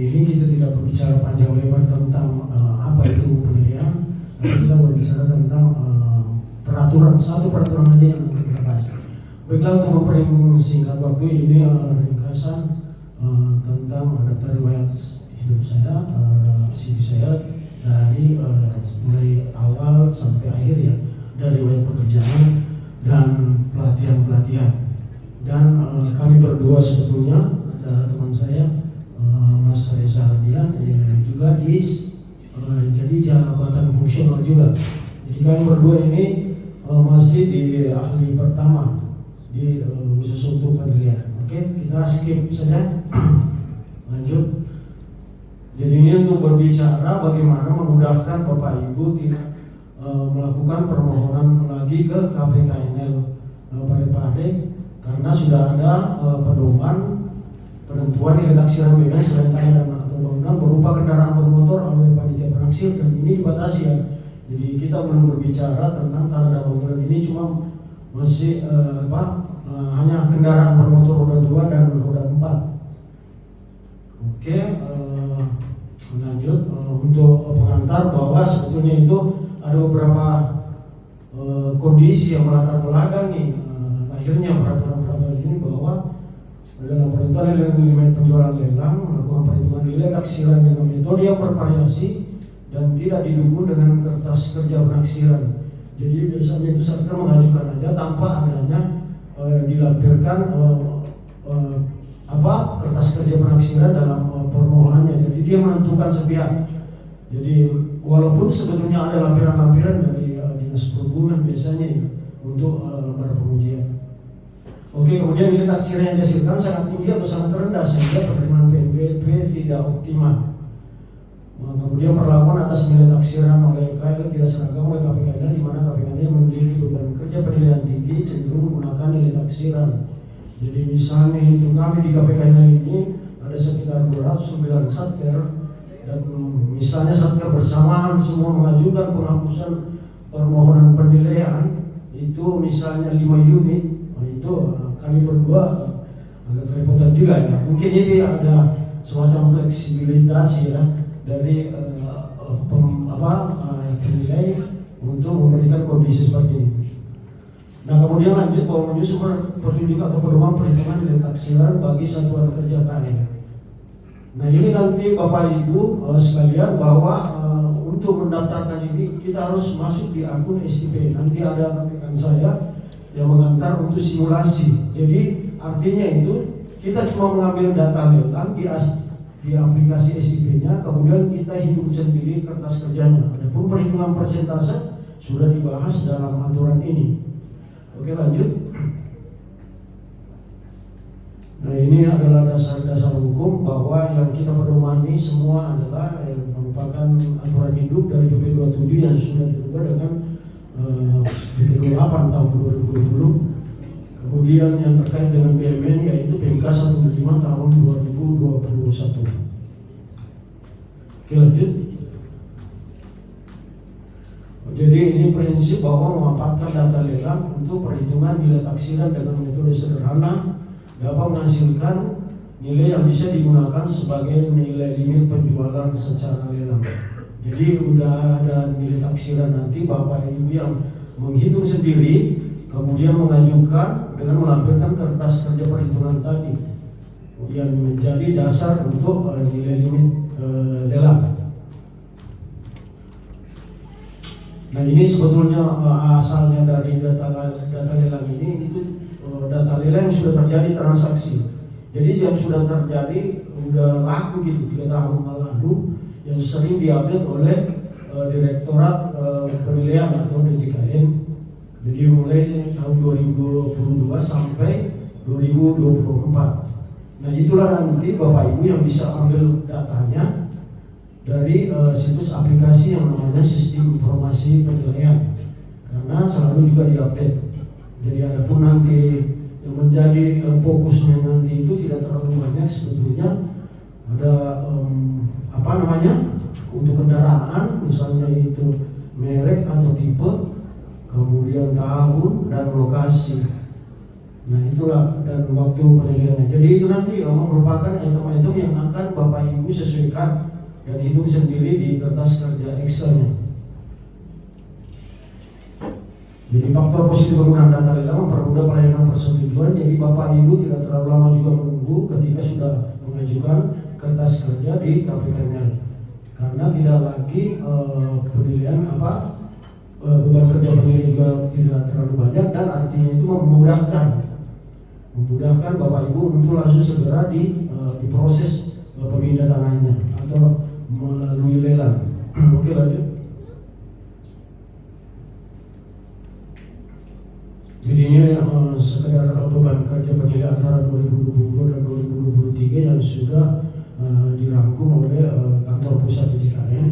ini kita tidak berbicara panjang lebar tentang apa itu penilaian, tapi kita berbicara tentang satu peraturan aja yang nanti kita bahas. Baiklah, untuk mempersingkat waktu ini ringkasan tentang daftar riwayat hidup saya, CV saya dari mulai awal sampai akhir ya, dari riwayat pekerjaan dan pelatihan. Dan kami berdua sebetulnya ada teman saya Mas Reza Hardian juga jadi jabatan fungsional juga. Jadi kami berdua ini masih di ahli pertama di khusus untuk penilaian. Oke, kita skip saja. Lanjut. Jadi ini untuk berbicara bagaimana memudahkan Bapak Ibu tidak melakukan permohonan lagi ke KPKNL Parepare, karena sudah ada pedoman penentuan nilai taksiran bebas rentai dan atau bangunan berupa kendaraan bermotor oleh panitia penaksir, dan ini dibatasi ya. Jadi kita belum berbicara tentang tanda bangunan ini, cuma masih hanya kendaraan bermotor roda 2 dan roda 4. Oke, lanjut untuk pengantar bahwa sebetulnya itu ada beberapa kondisi yang melatar belakangi lahirnya peraturan ini, bahwa dalam penentuan nilai penjualan lelang melakukan perhitungan nilai taksiran dengan metode yang bervariasi dan tidak didukung dengan kertas kerja penaksiran. Jadi biasanya itu serta mengajukan aja tanpa adanya dilampirkan kertas kerja penaksiran dalam permohonannya. Jadi dia menentukan sepihak. Jadi walaupun sebetulnya ada lampiran-lampiran dari dinas perhubungan biasanya ya, untuk lembar pengujian. Oke, kemudian nilai taksiran yang dihasilkan sangat tinggi atau sangat rendah sehingga penerimaan PNBP tidak optimal. Kemudian perlakuan atas nilai taksiran oleh KL tidak seragam oleh KPKNL, di mana KPKNL yang memiliki beban kerja penilaian tinggi cenderung menggunakan nilai taksiran. Jadi misalnya itu kami di KPKNL ini ada sekitar 209 satker, dan misalnya satker bersamaan semua mengajukan penghapusan permohonan penilaian itu misalnya 5 unit, itu kami berdua agak kerepotan juga ya. Mungkin ini ada semacam fleksibilitas ya dari penilai untuk memberikan kondisi seperti ini. Nah, kemudian lanjut bahwa menyusun petunjuk atau pedoman perhitungan nilai taksiran bagi satuan kerja KL. Nah, ini nanti Bapak Ibu sekalian bahwa untuk mendaftarkan ini kita harus masuk di akun STP. Nanti ada rekan saya yang mengantar untuk simulasi. Jadi artinya itu kita cuma mengambil data lelang di aplikasi STP-nya, kemudian kita hitung sendiri kertas kerjanya. Adapun perhitungan persentase sudah dibahas dalam aturan ini. Oke, lanjut. Nah, ini adalah dasar-dasar hukum bahwa yang kita pedomani semua adalah merupakan aturan hidup dari PP 27 yang sudah dirubah dengan PP 28 tahun 2020. Kemudian yang terkait dengan BMN yaitu PMK 15 tahun 2021. Oke, lanjut. Jadi ini prinsip bahwa memanfaatkan data lelang untuk perhitungan nilai taksiran dengan metode sederhana dapat menghasilkan nilai yang bisa digunakan sebagai nilai limit penjualan secara lelang. Jadi udah ada nilai taksiran, nanti Bapak Ibu yang menghitung sendiri, kemudian mengajukan dengan melampirkan kertas kerja perhitungan tadi yang menjadi dasar untuk nilai limit lelang. Nah, ini sebetulnya asalnya dari data lelang ini, itu data lelang yang sudah terjadi transaksi. Jadi yang sudah terjadi udah laku gitu 3 tahun lalu, yang sering diupdate oleh Direktorat Penilaian atau DJKN. Jadi mulai tahun 2022 sampai 2024. Nah, itulah nanti Bapak Ibu yang bisa ambil datanya dari situs aplikasi yang namanya Sistem Informasi Penilaian, karena selalu juga diupdate. Jadi adapun nanti yang menjadi fokusnya nanti itu tidak terlalu banyak sebetulnya. Ada untuk kendaraan misalnya itu merek atau tipe, kemudian tahun dan lokasi. Nah itulah dan waktu penilaiannya. Jadi itu nanti merupakan item-item yang akan Bapak Ibu sesuaikan dan hitung sendiri di kertas kerja Excel-nya. Jadi faktor positif penggunaan data lelang mempermudah pelayanan persetujuan. Jadi Bapak Ibu tidak terlalu lama juga menunggu ketika sudah mengajukan kertas kerja di KPK-nya, karena tidak lagi penilaian beban kerja penilaian juga tidak terlalu banyak, dan artinya itu memudahkan Bapak Ibu untuk langsung segera diproses pemindah tanahnya atau melalui lelang. Oke, lanjut. Jadi ini sekedar beban kerja penilaian antara 2022 dan 2023 yang sudah dirangkum oleh kantor pusat PJKN,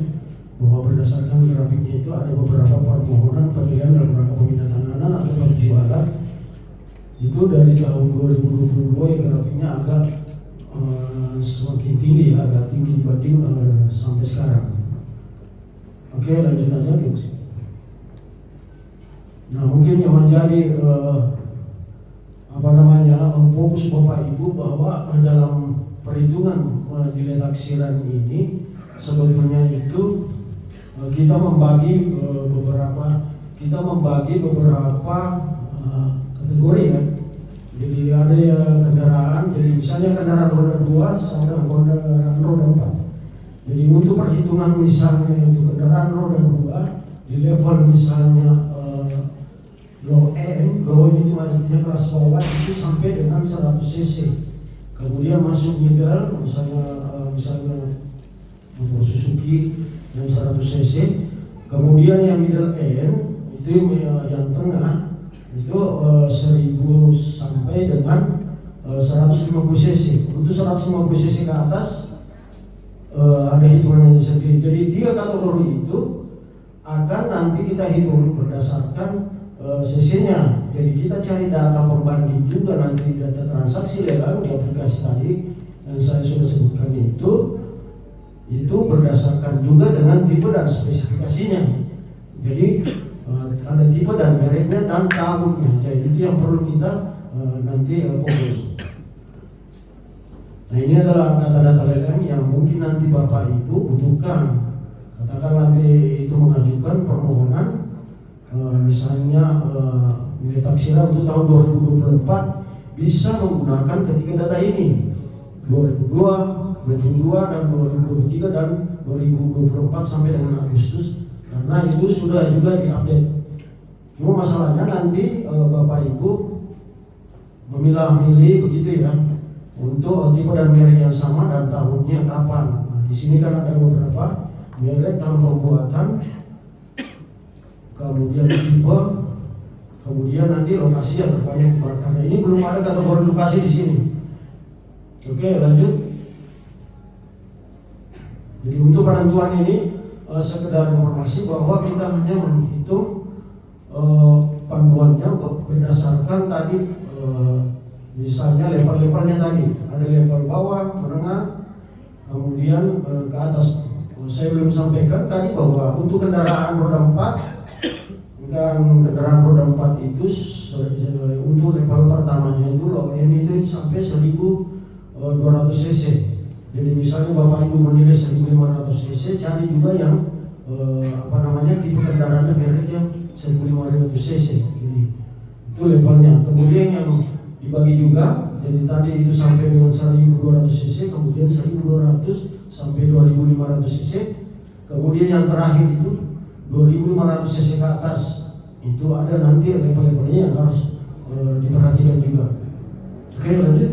bahwa berdasarkan grafiknya itu ada beberapa permohonan penilaian dalam rangka pemindahan tanah atau penjualan itu dari tahun 2022 yang grafiknya agak semakin tinggi, agak tinggi dibanding sampai sekarang. Oke, lanjut aja guys. Nah mungkin yang menjadi fokus Bapak Ibu bahwa dalam perhitungan nilai taksiran ini sebetulnya itu kita membagi beberapa kategori ya. Jadi ada yang kendaraan, jadi misalnya kendaraan roda 2 sama kendaraan roda 4. Jadi untuk perhitungan misalnya itu kendaraan roda 2 di level misalnya low itu artinya kelas bawah itu sampai dengan 100 cc. Kemudian masuk middle misalnya motor Suzuki yang 100 cc. Kemudian yang middle end itu yang tengah itu 1000 sampai dengan 150 cc. Untuk 150 cc ke atas ada hitungannya sendiri. Jadi 3 kategori itu akan nanti kita hitung berdasarkan cc-nya. Jadi kita cari data pembanding juga nanti di data transaksi lelang di aplikasi tadi yang saya sudah sebutkan itu berdasarkan juga dengan tipe dan spesifikasinya. Jadi ada tipe dan mereknya dan tahunnya. Jadi itu yang perlu kita nanti fokus. Nah ini adalah data-data lelang yang mungkin nanti Bapak Ibu butuhkan. Katakan nanti itu mengajukan permohonan misalnya nilai taksiran untuk tahun 2024 bisa menggunakan ketiga data ini 2022 dan 2023 dan 2024 sampai dengan Agustus, karena itu sudah juga diupdate. Cuma masalahnya nanti Bapak Ibu memilah-milih begitu ya untuk tipe dan merek yang sama dan tahunnya kapan. Nah, di sini kan ada beberapa merek, tahun pembuatan, kemudian tipe, kemudian nanti lokasi yang terbanyak. Karena ini belum ada kategori lokasi di sini. Oke, lanjut. Jadi untuk penentuan ini sekedar informasi bahwa kita hanya menghitung panduannya berdasarkan tadi misalnya level-levelnya tadi. Ada level bawah, menengah, kemudian ke atas. Saya belum sampaikan tadi bahwa untuk kendaraan roda 4 kan kendaraan roda 4 itu untuk level pertamanya itu low end itu sampai 1200 cc. Jadi misalnya Bapak Ibu menilai 1500 cc, cari juga yang tipe kendaraannya merek yang 1500 cc. Jadi itu levelnya. Kemudian yang dibagi juga, jadi tadi itu sampai dengan 1200 cc, kemudian 1200 sampai 2500 cc. Kemudian yang terakhir itu 2500 cc ke atas. Itu ada nanti level-levelnya yang harus diperhatikan juga. Oke, lanjut.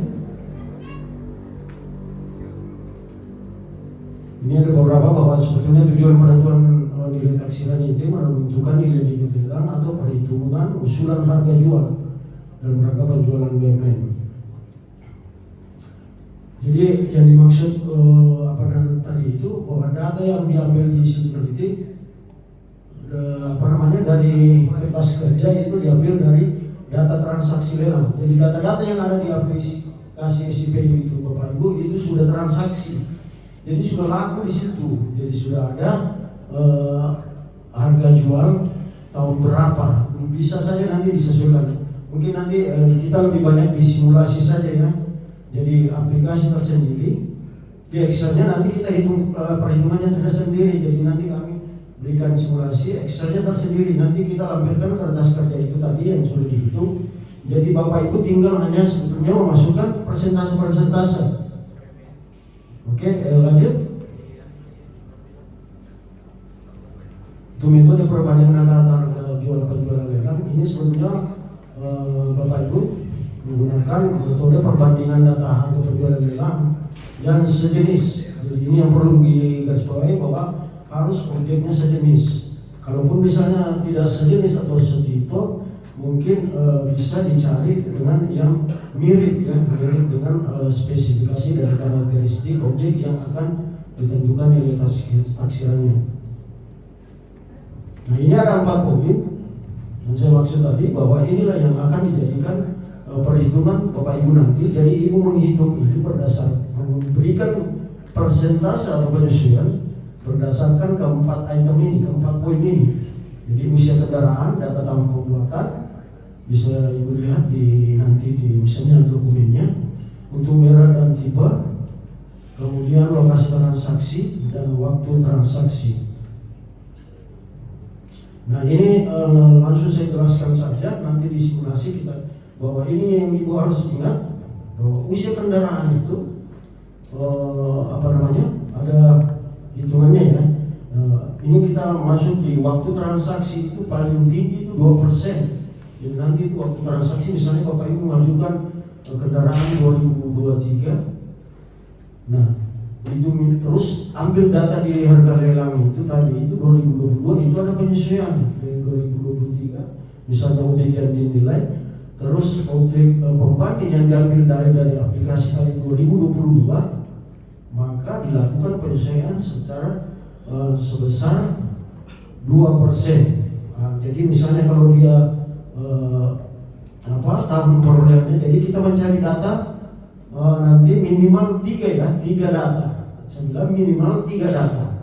Ini ada beberapa bahwa sebetulnya tujuan penentuan nilai taksiran itu menentukan nilai lelang atau perhitungan usulan harga jual dalam rangka penjualan BUMN. Jadi yang dimaksud tadi itu bahwa data yang diambil di situ nanti dari kertas kerja itu diambil dari data transaksi lelang. Jadi data-data yang ada di aplikasi SIPU itu Bapak Ibu itu sudah transaksi. Jadi sudah laku di situ. Jadi sudah ada harga jual tahun berapa. Bisa saja nanti disesuaikan. Mungkin nanti kita lebih banyak di simulasi saja ya. Jadi aplikasi tersendiri. Di Excelnya nanti kita hitung perhitungannya tersendiri. Jadi nanti kami berikan simulasi Excelnya tersendiri. Nanti kita lampirkan kertas kerja itu tadi yang sudah dihitung. Jadi Bapak Ibu tinggal hanya sebetulnya memasukkan persentase-persentase. Oke, lanjut. Itu metode perbandingan antara jual penjual lelang. Ini sebetulnya Bapak Ibu menggunakan metode perbandingan data harga penjualan lelang yang sejenis. Jadi ini yang perlu digarisbawahi bahwa harus objeknya sejenis. Kalaupun misalnya tidak sejenis atau setipe, mungkin bisa dicari dengan yang mirip ya, mirip dengan spesifikasi dan karakteristik objek yang akan ditentukan nilai taksirannya. Nah ini ada 4 poin yang saya maksud tadi, bahwa inilah yang akan dijadikan perhitungan Bapak Ibu nanti. Jadi Ibu menghitung itu berdasar memberikan persentase atau penyesuaian berdasarkan keempat item ini, keempat poin ini. Jadi usia kendaraan, data tahun pembuatan, bisa Ibu lihat di nanti di misalnya dokumennya, untuk merek dan tipe, kemudian lokasi transaksi dan waktu transaksi. Nah ini langsung saya jelaskan saja, nanti di simulasi kita, bahwa ini yang Ibu harus ingat, bahwa usia kendaraan itu ada hitungannya ya. Ini kita masuk di waktu transaksi itu paling tinggi itu 2%. Jadi nanti itu waktu transaksi, misalnya Bapak Ibu mengajukan kendaraan 2023. Nah itu terus ambil data di harga lelang itu tadi, itu 2022, itu ada penyesuaian dari 2023. Misalnya objek yang dinilai, terus objek pembanding yang diambil dari aplikasi tadi 2022, maka dilakukan penyesuaian secara sebesar 2%. Jadi misalnya kalau dia tahun perolehannya, jadi kita mencari data nanti minimal 3 ya, 3 data. Saya bilang minimal 3 data.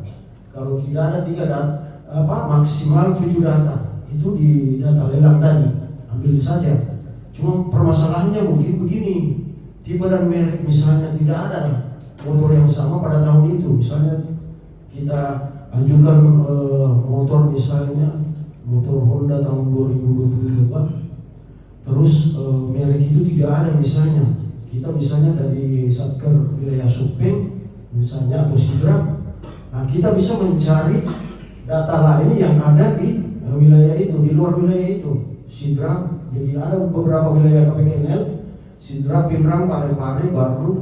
Kalau tidak ada 3 data, maksimal 7 data. Itu di data lelang tadi, ambil saja. Cuma permasalahannya mungkin begini, tipe dan merek misalnya tidak ada motor yang sama pada tahun itu. Misalnya kita ajukan motor misalnya motor Honda tahun 2022, terus merek itu tidak ada misalnya. Kita misalnya dari Satker wilayah Supeng misalnya atau Sidrap, nah kita bisa mencari data lain yang ada di wilayah itu, di luar wilayah itu. Sidrap, jadi ada beberapa wilayah KPKNL, Sidrap, Pinrang, Parepare, Barlu,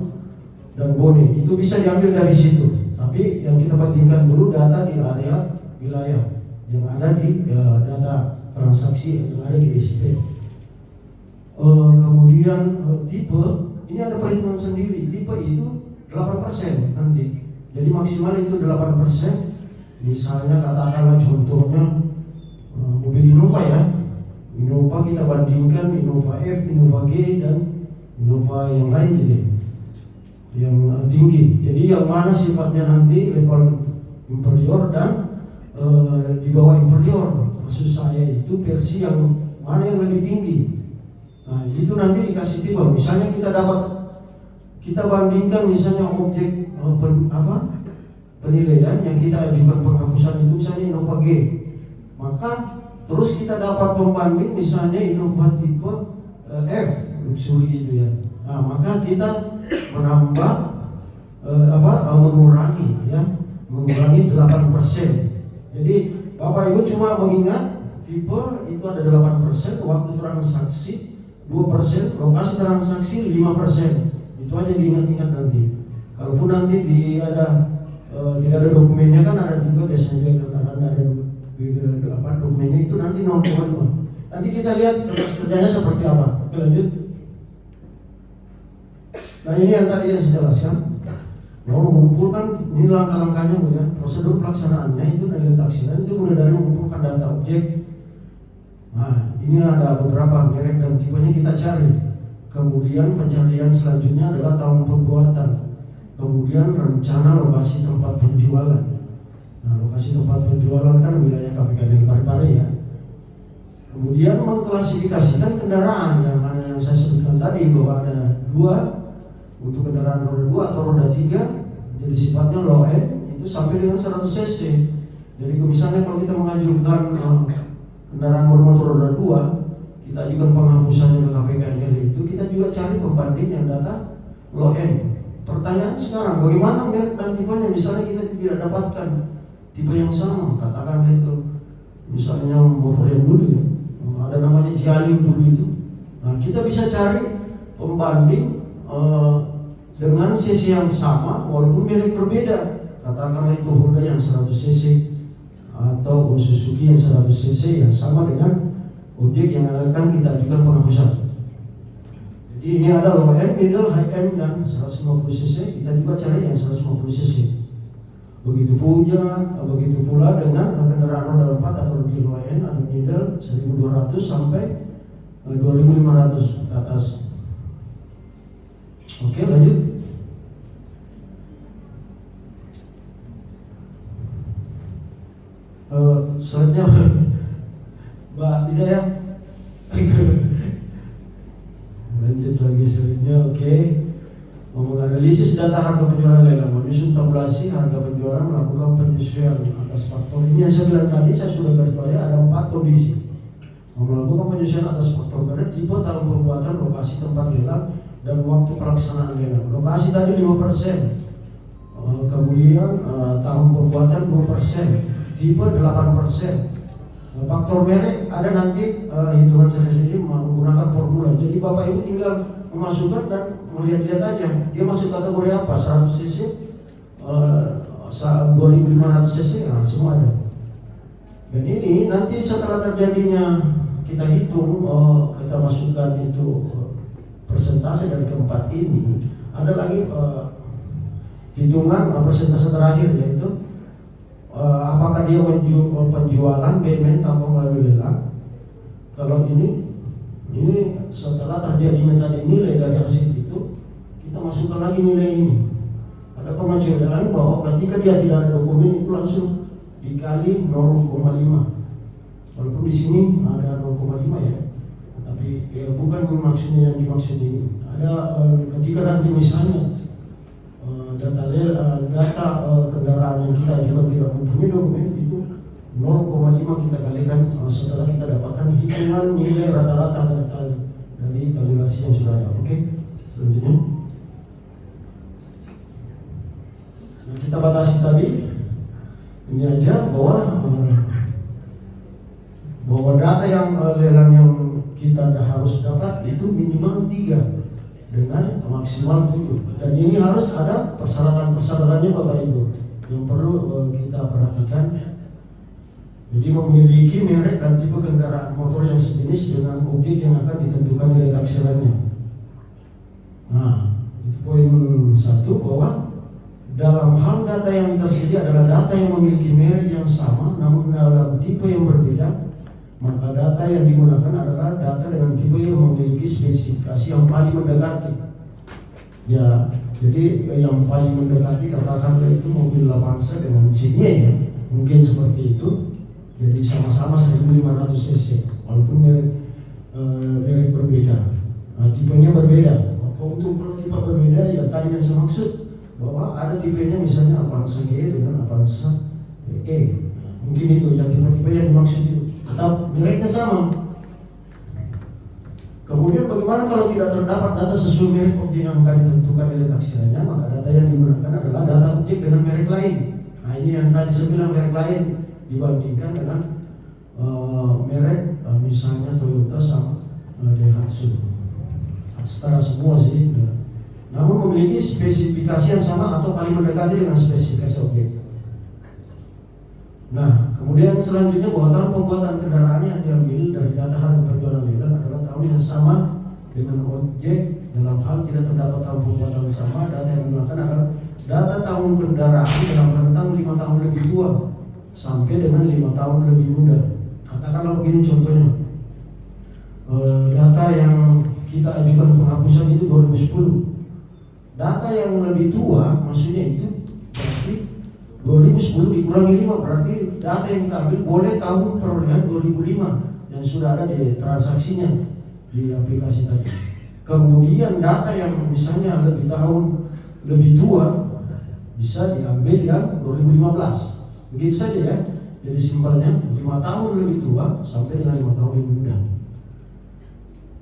dan Bone, itu bisa diambil dari situ. Tapi yang kita pentingkan dulu data di area wilayah yang ada di data transaksi yang ada di SP. Kemudian tipe, ini ada perhitungan sendiri. Tipe itu 8% nanti. Jadi maksimal itu 8%. Misalnya katakanlah contohnya mobil Innova ya. Innova kita bandingkan Innova F, Innova G, dan Innova yang lain gitu, yang tinggi. Jadi yang mana sifatnya nanti level inferior dan di bawah inferior. Maksud saya itu versi yang mana yang lebih tinggi. Nah itu nanti dikasih tipe. Misalnya kita bandingkan misalnya objek penilaian yang kita ajukan penghapusan itu misalnya Innova G, maka terus kita dapat pembanding misalnya Innova tipe F luxury itu ya. Nah maka kita menambah mengurangi 8%. Jadi Bapak Ibu cuma mengingat tipe itu ada 8%, waktu transaksi 2%, lokasi transaksi 5%. Itu aja diingat-ingat nanti. Kalaupun nanti tidak ada dokumennya, kan ada juga biasanya ada dokumennya itu nanti 0,5. Nanti kita lihat kerjanya seperti apa. Oke, lanjut. Nah ini yang tadi yang saya jelaskan. Mau mengumpulkan, ini langkah-langkahnya Bu ya. Prosedur pelaksanaannya itu nilai taksiran itu mulai dari mengumpulkan data objek. Nah ini ada beberapa merek dan tipenya kita cari. Kemudian pencarian selanjutnya adalah tahun pembuatan. Kemudian rencana lokasi tempat penjualan. Nah lokasi tempat penjualan kan wilayah KPKNL Parepare ya. Kemudian mengklasifikasikan kendaraan yang mana yang saya sebutkan tadi bahwa ada dua untuk kendaraan roda 2 atau roda 3, jadi sifatnya low end itu sampai dengan 100 cc. Jadi misalnya kalau kita mengajukan kendaraan bermotor roda 2, kita ajukan penghapusannya ke KPKNL itu, kita juga cari pembanding yang data low end. Pertanyaan sekarang, bagaimana merek dan tipenya? Misalnya kita tidak dapatkan tipe yang sama, katakan itu misalnya motor yang dulu ya, ada namanya Jialing dulu itu. Nah, kita bisa cari pembanding dengan cc yang sama walaupun merek berbeda. Katakanlah itu Honda yang 100 cc atau Suzuki yang 100 cc yang sama dengan objek yang akan kita ajukan penghapusan. Jadi ini ada low end, middle, high end dan 150 cc. Kita juga cari yang 150 cc. Begitu pula dengan kendaraan roda 4 atau lebih low end, ada middle 1200 sampai 2500 ke atas. Oke, lanjut. Selanjutnya Mbak Bidaya. Lanjut lagi selanjutnya. Oke. Menganalisis data harga penjualan lelang, menyusun tabulasi harga penjualan, melakukan penyesuaian atas faktor. Ini yang saya bilang tadi, saya sudah garis bawahi ada 4 kondisi. Melakukan penyesuaian atas faktor pada tipe, tahun pembuatan, lokasi tempat lelang, dan waktu pelaksanaan lelang. Lokasi tadi 5%, kemudian tahun pembuatan 2%, tipe 8%. Faktor merek ada nanti hitungan sendiri menggunakan formula. Jadi Bapak Ibu tinggal memasukkan dan melihat-lihat aja dia masuk kategori apa, 100 cc, 2500 cc, nah, semua ada. Dan ini nanti setelah terjadinya kita hitung, kita masukkan itu persentase dari keempat ini. Ada lagi hitungan persentase terakhir, yaitu apakah dia penjualan payment tanpa melalui lelang. Kalau ini setelah terjadinya tadi nilai dari hasil itu, kita masukkan lagi nilai ini. Ada pengecualian bahwa ketika dia tidak ada dokumen itu langsung dikali 0,5. Walaupun di sini ada 0,5 ya, tapi bukan maksudnya yang dimaksud ini. Ada ketika nanti misalnya data kendaraan yang kita juga tidak mempunyai dokumen itu 0,5 kita kalikan setelah kita dapatkan hitungan nilai rata-rata data dari tabulasi yang sudah ada. Oke, selanjutnya kita batasi tadi ini aja bahwa data yang lelang yang kita harus dapat itu minimal 3 dengan maksimal 7, dan ini harus ada persyaratan-persyaratannya Bapak Ibu yang perlu kita perhatikan. Jadi memiliki merek dan tipe kendaraan motor yang sejenis dengan objek yang akan ditentukan nilai taksirannya. Nah, itu poin 1, bahwa dalam hal data yang tersedia adalah data yang memiliki merek yang sama namun dalam tipe yang berbeda, maka data yang digunakan adalah data dengan tipe yang memiliki spesifikasi yang paling mendekati. Ya, jadi yang paling mendekati katakanlah itu mobil Avanza dengan Insignia ya, mungkin seperti itu. Jadi sama-sama 1500 cc, walaupun merek berbeda, tipenya berbeda. Untuk kalau tipe berbeda ya tadi yang saya maksud, bahwa ada tipenya misalnya Avanza G dengan Avanza E, mungkin itu yang tipe-tipe yang dimaksud itu. Tetap mereknya sama. Kemudian bagaimana kalau tidak terdapat data sesuai merek objek yang akan ditentukan nilai taksirannya, maka data yang digunakan adalah data objek dengan merek lain. Nah, ini yang tadi saya bilang, merek lain dibandingkan dengan merek misalnya Toyota sama Daihatsu. Setara semua sih, namun memiliki spesifikasi yang sama atau paling mendekati dengan spesifikasi objek. Nah, kemudian selanjutnya bahwa tahun pembuatan kendaraan yang diambil dari data harga penjualan lelang adalah tahun yang sama dengan objek. Dalam hal tidak terdapat tahun pembuatan sama, data yang digunakan adalah data tahun kendaraan dalam rentang 5 tahun lebih tua sampai dengan 5 tahun lebih muda. Katakanlah begini contohnya, data yang kita ajukan penghapusan itu 2010. Data yang lebih tua maksudnya itu berarti 2010 dikurangi 5, berarti data yang kita ambil boleh tahun perolehan 2005. yang sudah ada di transaksinya di aplikasi tadi. Kemudian data yang misalnya lebih tua bisa diambil yang 2015. Begitu saja ya. Jadi simpelnya 5 tahun lebih tua sampai dengan 5 tahun lebih muda.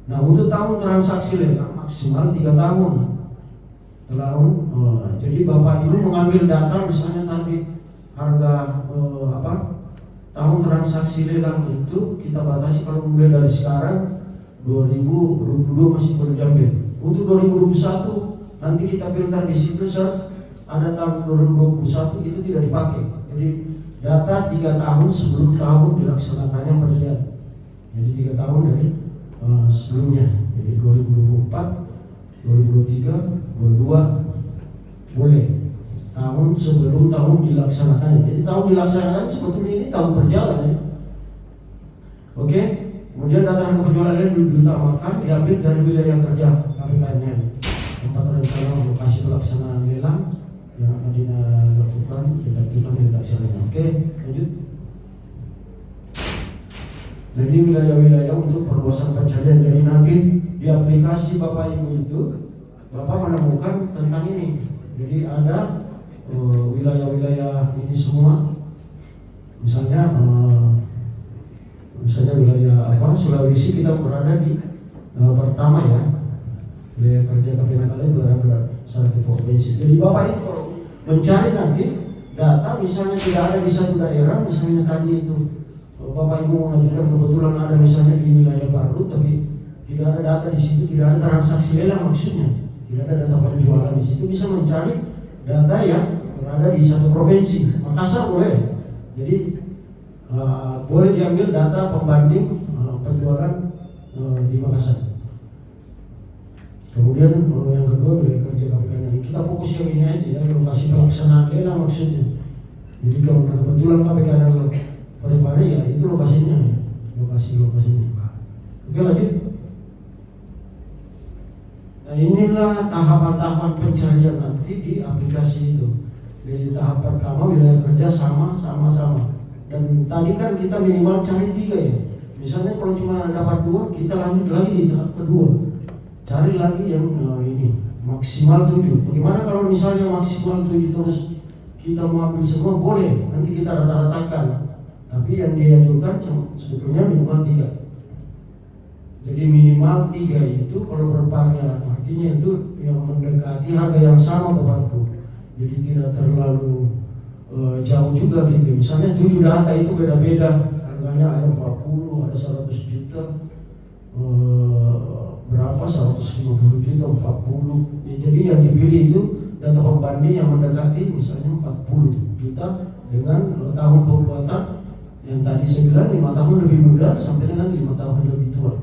Nah, untuk tahun transaksi lelang maksimal 3 tahun. Jadi Bapak Ibu mengambil data misalnya tadi harga tahun transaksi lelang itu kita batasi kalau mulai dari sekarang 2022 masih boleh diambil. Untuk 2021 nanti kita filter di situ search ada tahun 2021 itu tidak dipakai. Jadi data 3 tahun sebelum tahun dilaksanakannya perjanjian. Jadi 3 tahun dari sebelumnya. Jadi 2024, 2023, 2022 boleh. Tahun sebelum tahun dilaksanakannya. Jadi tahun dilaksanakan sebetulnya ini tahun berjalan ya. Oke. Kemudian data harga penjualan diutamakan diambil dari wilayah kerja KPKNL, tempat rencana lokasi pelaksanaan lelang yang akan dilakukan ketertiban redaksi lelang. Oke, lanjut. Nah, ini wilayah-wilayah untuk perluasan pencarian. Jadi nanti di aplikasi Bapak Ibu itu Bapak menemukan tentang ini. Jadi ada wilayah-wilayah ini semua. Misalnya wilayah Sulawesi kita berada di pertama ya. Wilayah kerja KPKNL berada satu provinsi. Jadi Bapak Ibu kalau mencari nanti data misalnya tidak ada di satu daerah, misalnya tadi itu Bapak Ibu mengajukan kebetulan ada misalnya di wilayah Baru, tapi tidak ada data di situ, tidak ada transaksi lelang maksudnya, tidak ada data penjualan di situ, bisa mencari data yang berada di satu provinsi. Makassar boleh, jadi boleh diambil data pembanding penjualan di Makassar. Kemudian yang kedua wilayah kerja KPKNL. Kita fokus yang ini aja ya, lokasi pelaksanaan lelang maksudnya. Jadi kalau kebetulan KPKNL Parepare ya itu lokasinya ya, lokasinya. Oke, lanjut. Nah, inilah tahapan-tahapan pencarian nanti di aplikasi itu. Di tahap pertama wilayah kerja sama. Dan tadi kan kita minimal cari 3 ya. Misalnya kalau cuma dapat 2, kita lanjut lagi di tahap kedua. Cari lagi yang ini maksimal 7. Bagaimana kalau misalnya maksimal 7 terus kita mau ambil semua boleh. Nanti kita rata-ratakan. Tapi yang diajukan sebetulnya minimal 3. Jadi minimal 3 itu kalau bervarian artinya itu yang mendekati harga yang sama Bapakku. Jadi tidak terlalu jauh juga gitu. Misalnya 7 data itu beda-beda. Harganya ada 40, ada 100 juta. Berapa 150 juta, 40 ya, jadi yang dipilih itu data pembanding yang mendekati misalnya 40 juta dengan tahun pembuatan yang tadi saya bilang 5 tahun lebih muda sampai dengan 5 tahun lebih tua.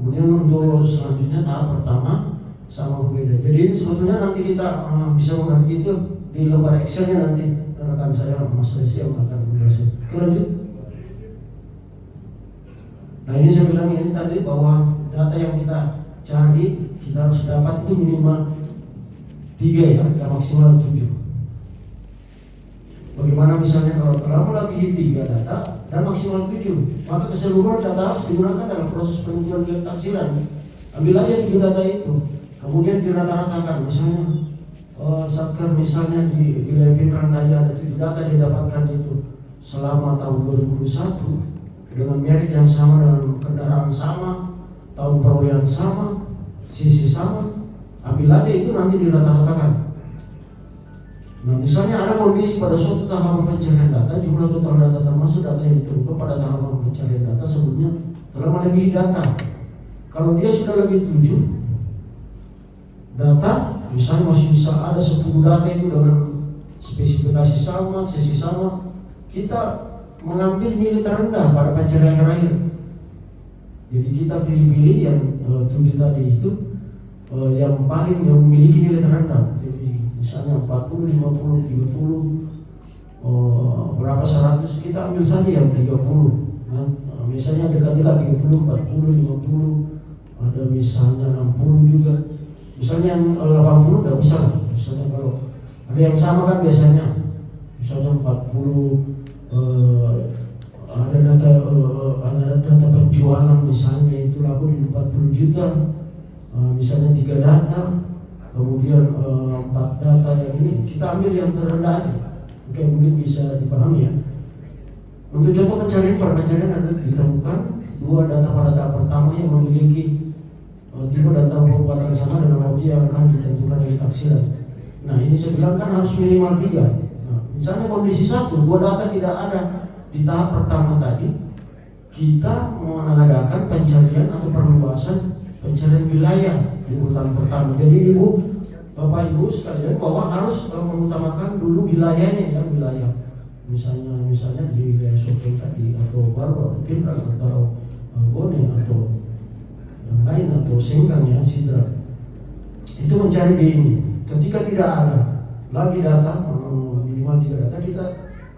Kemudian untuk selanjutnya tahap pertama sama berbeda. Jadi ini sebetulnya nanti kita bisa mengerti itu di lembar Excelnya nanti rekan saya Mas Resi yang akan menjelaskan. Oke, lanjut. Nah, ini saya bilang ini tadi bahwa data yang kita cari kita harus dapat itu minimal 3 ya, dan maksimal 7. Bagaimana misalnya kalau telah melebihi 3 data dan maksimal 7, maka keseluruhan data harus digunakan dalam proses penentuan nilai taksiran. Ambil aja 7 data itu, kemudian dirata-ratakan. Misalnya Satker misalnya di wilayah Pinrang tadi ada 7 data didapatkan itu selama tahun 2021 dengan merek yang sama, dengan kendaraan sama, tahun perolehan sama, sisi sama. Ambil aja itu nanti dirata-ratakan. Nah, misalnya ada kondisi pada suatu tahapan pencarian data, jumlah total data termasuk data yang ditemukan pada tahapan pencarian data sebelumnya telah melebihi data. Kalau dia sudah lebih 7 data, misalnya masih bisa ada 10 data itu dengan spesifikasi sama, sisi sama, kita mengambil nilai terendah pada pencarian terakhir. Jadi kita pilih-pilih yang 7 tadi itu yang memiliki nilai terendah. Jadi misalnya 40, 50, 30, berapa 100, kita ambil saja yang 30. Nah, misalnya dekat-dekat 30, 40, 50, ada misalnya 60 juga. Misalnya yang 80 tidak bisa. Misalnya kalau ada yang sama kan biasanya, misalnya 40 ada data penjualan misalnya itu laku di 40 juta, misalnya 3 data, kemudian 4 data yang ini kita ambil yang terendah. Oke, mungkin bisa dipahami ya. Untuk contoh pencarian ada ditemukan 2 data pada tahap pertama yang memiliki tipe data pembuatan sama dengan objek yang akan ditentukan oleh taksiran. Nah, ini saya bilang kan harus minimal 3. Nah, misalnya kondisi 1, 2 data tidak ada di tahap pertama tadi, kita mengadakan pencarian atau perluasan pencarian wilayah di urutan pertama. Jadi Bapak Ibu sekalian bahwa harus mengutamakan dulu wilayahnya ya, wilayah. Misalnya di wilayah Sopeng tadi atau Baru atau Pindrang atau Bone atau yang lain atau Sengkang ya, Sidra. Itu mencari di ini. Ketika tidak ada lagi data, minimal 3 data, kita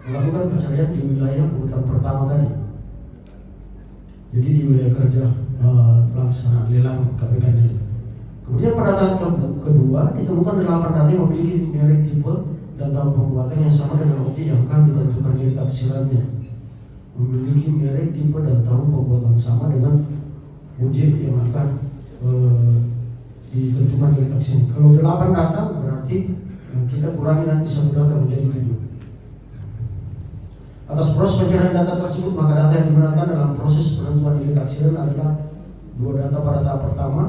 melakukan pencarian di wilayah urutan pertama tadi. Jadi di wilayah kerja pelaksanaan lelang KPK ini. Kemudian pada tahap kedua ditemukan 8 data yang memiliki merek tipe dan tahun pembuatan yang sama dengan objek yang akan ditentukan nilai taksirannya. Memiliki merek tipe dan tahun pembuatan sama dengan objek yang akan ditentukan nilai taksiran. Kalau 8 data berarti kita kurangi nanti 1 data menjadi 7. Atas proses pencarian data tersebut, maka data yang digunakan dalam proses penentuan nilai taksiran adalah 2 data pada tahap pertama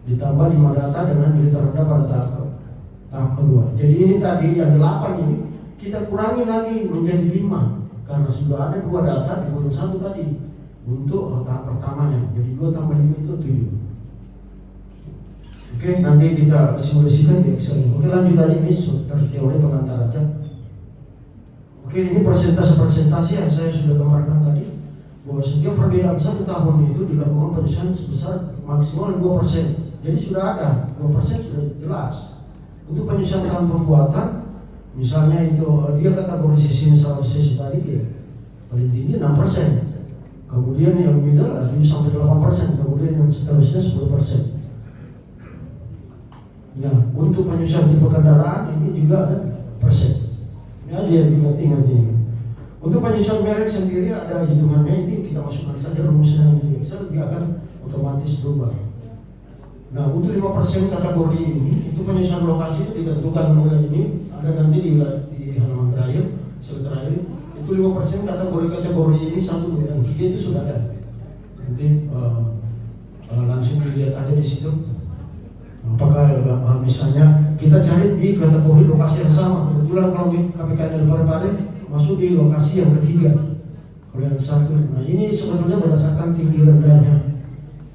ditambah 5 data dengan nilai terendah pada tahap kedua. Jadi ini tadi yang 8 ini kita kurangi lagi menjadi 5 karena sudah ada 2 data di bulan 1 tadi untuk tahap pertamanya. Jadi 2 tambah 5 itu 7. Oke, nanti kita simulasikan di Excel. Oke, lanjut tadi ini dari teori pengantar aja. Oke, ini persentase yang saya sudah gambarkan tadi, bahwa setiap perbedaan 1 tahun itu dilakukan penyesuaian sebesar maksimal 2%. Jadi sudah ada 2% sudah jelas. Untuk penyesuaian tahun pembuatan, misalnya itu dia kategori sisi 100 cc tadi dia paling tinggi 6%. Kemudian yang middle 7-8%, kemudian yang seterusnya 10%. Nah, untuk penyesuaian tipe kendaraan ini juga ada persen. Ya, dia ingat ini. Untuk penyesuaian merek sendiri ada hitungannya, ini kita masukkan saja rumusnya di Excel, dia akan otomatis berubah. Nah, untuk 5% kategori ini, itu penyesuaian lokasi itu ditentukan mulai ini, ada nanti di halaman terakhir, slide terakhir, itu 5% kategori ini 1, 2, dan 3 itu sudah ada. Nanti langsung dilihat aja di situ. Apakah misalnya kita cari di kategori lokasi yang sama, kebetulan kalau KPKN Parepare masuk di lokasi yang ketiga, kalau yang 1. Nah, ini sebetulnya berdasarkan tinggi rendahnya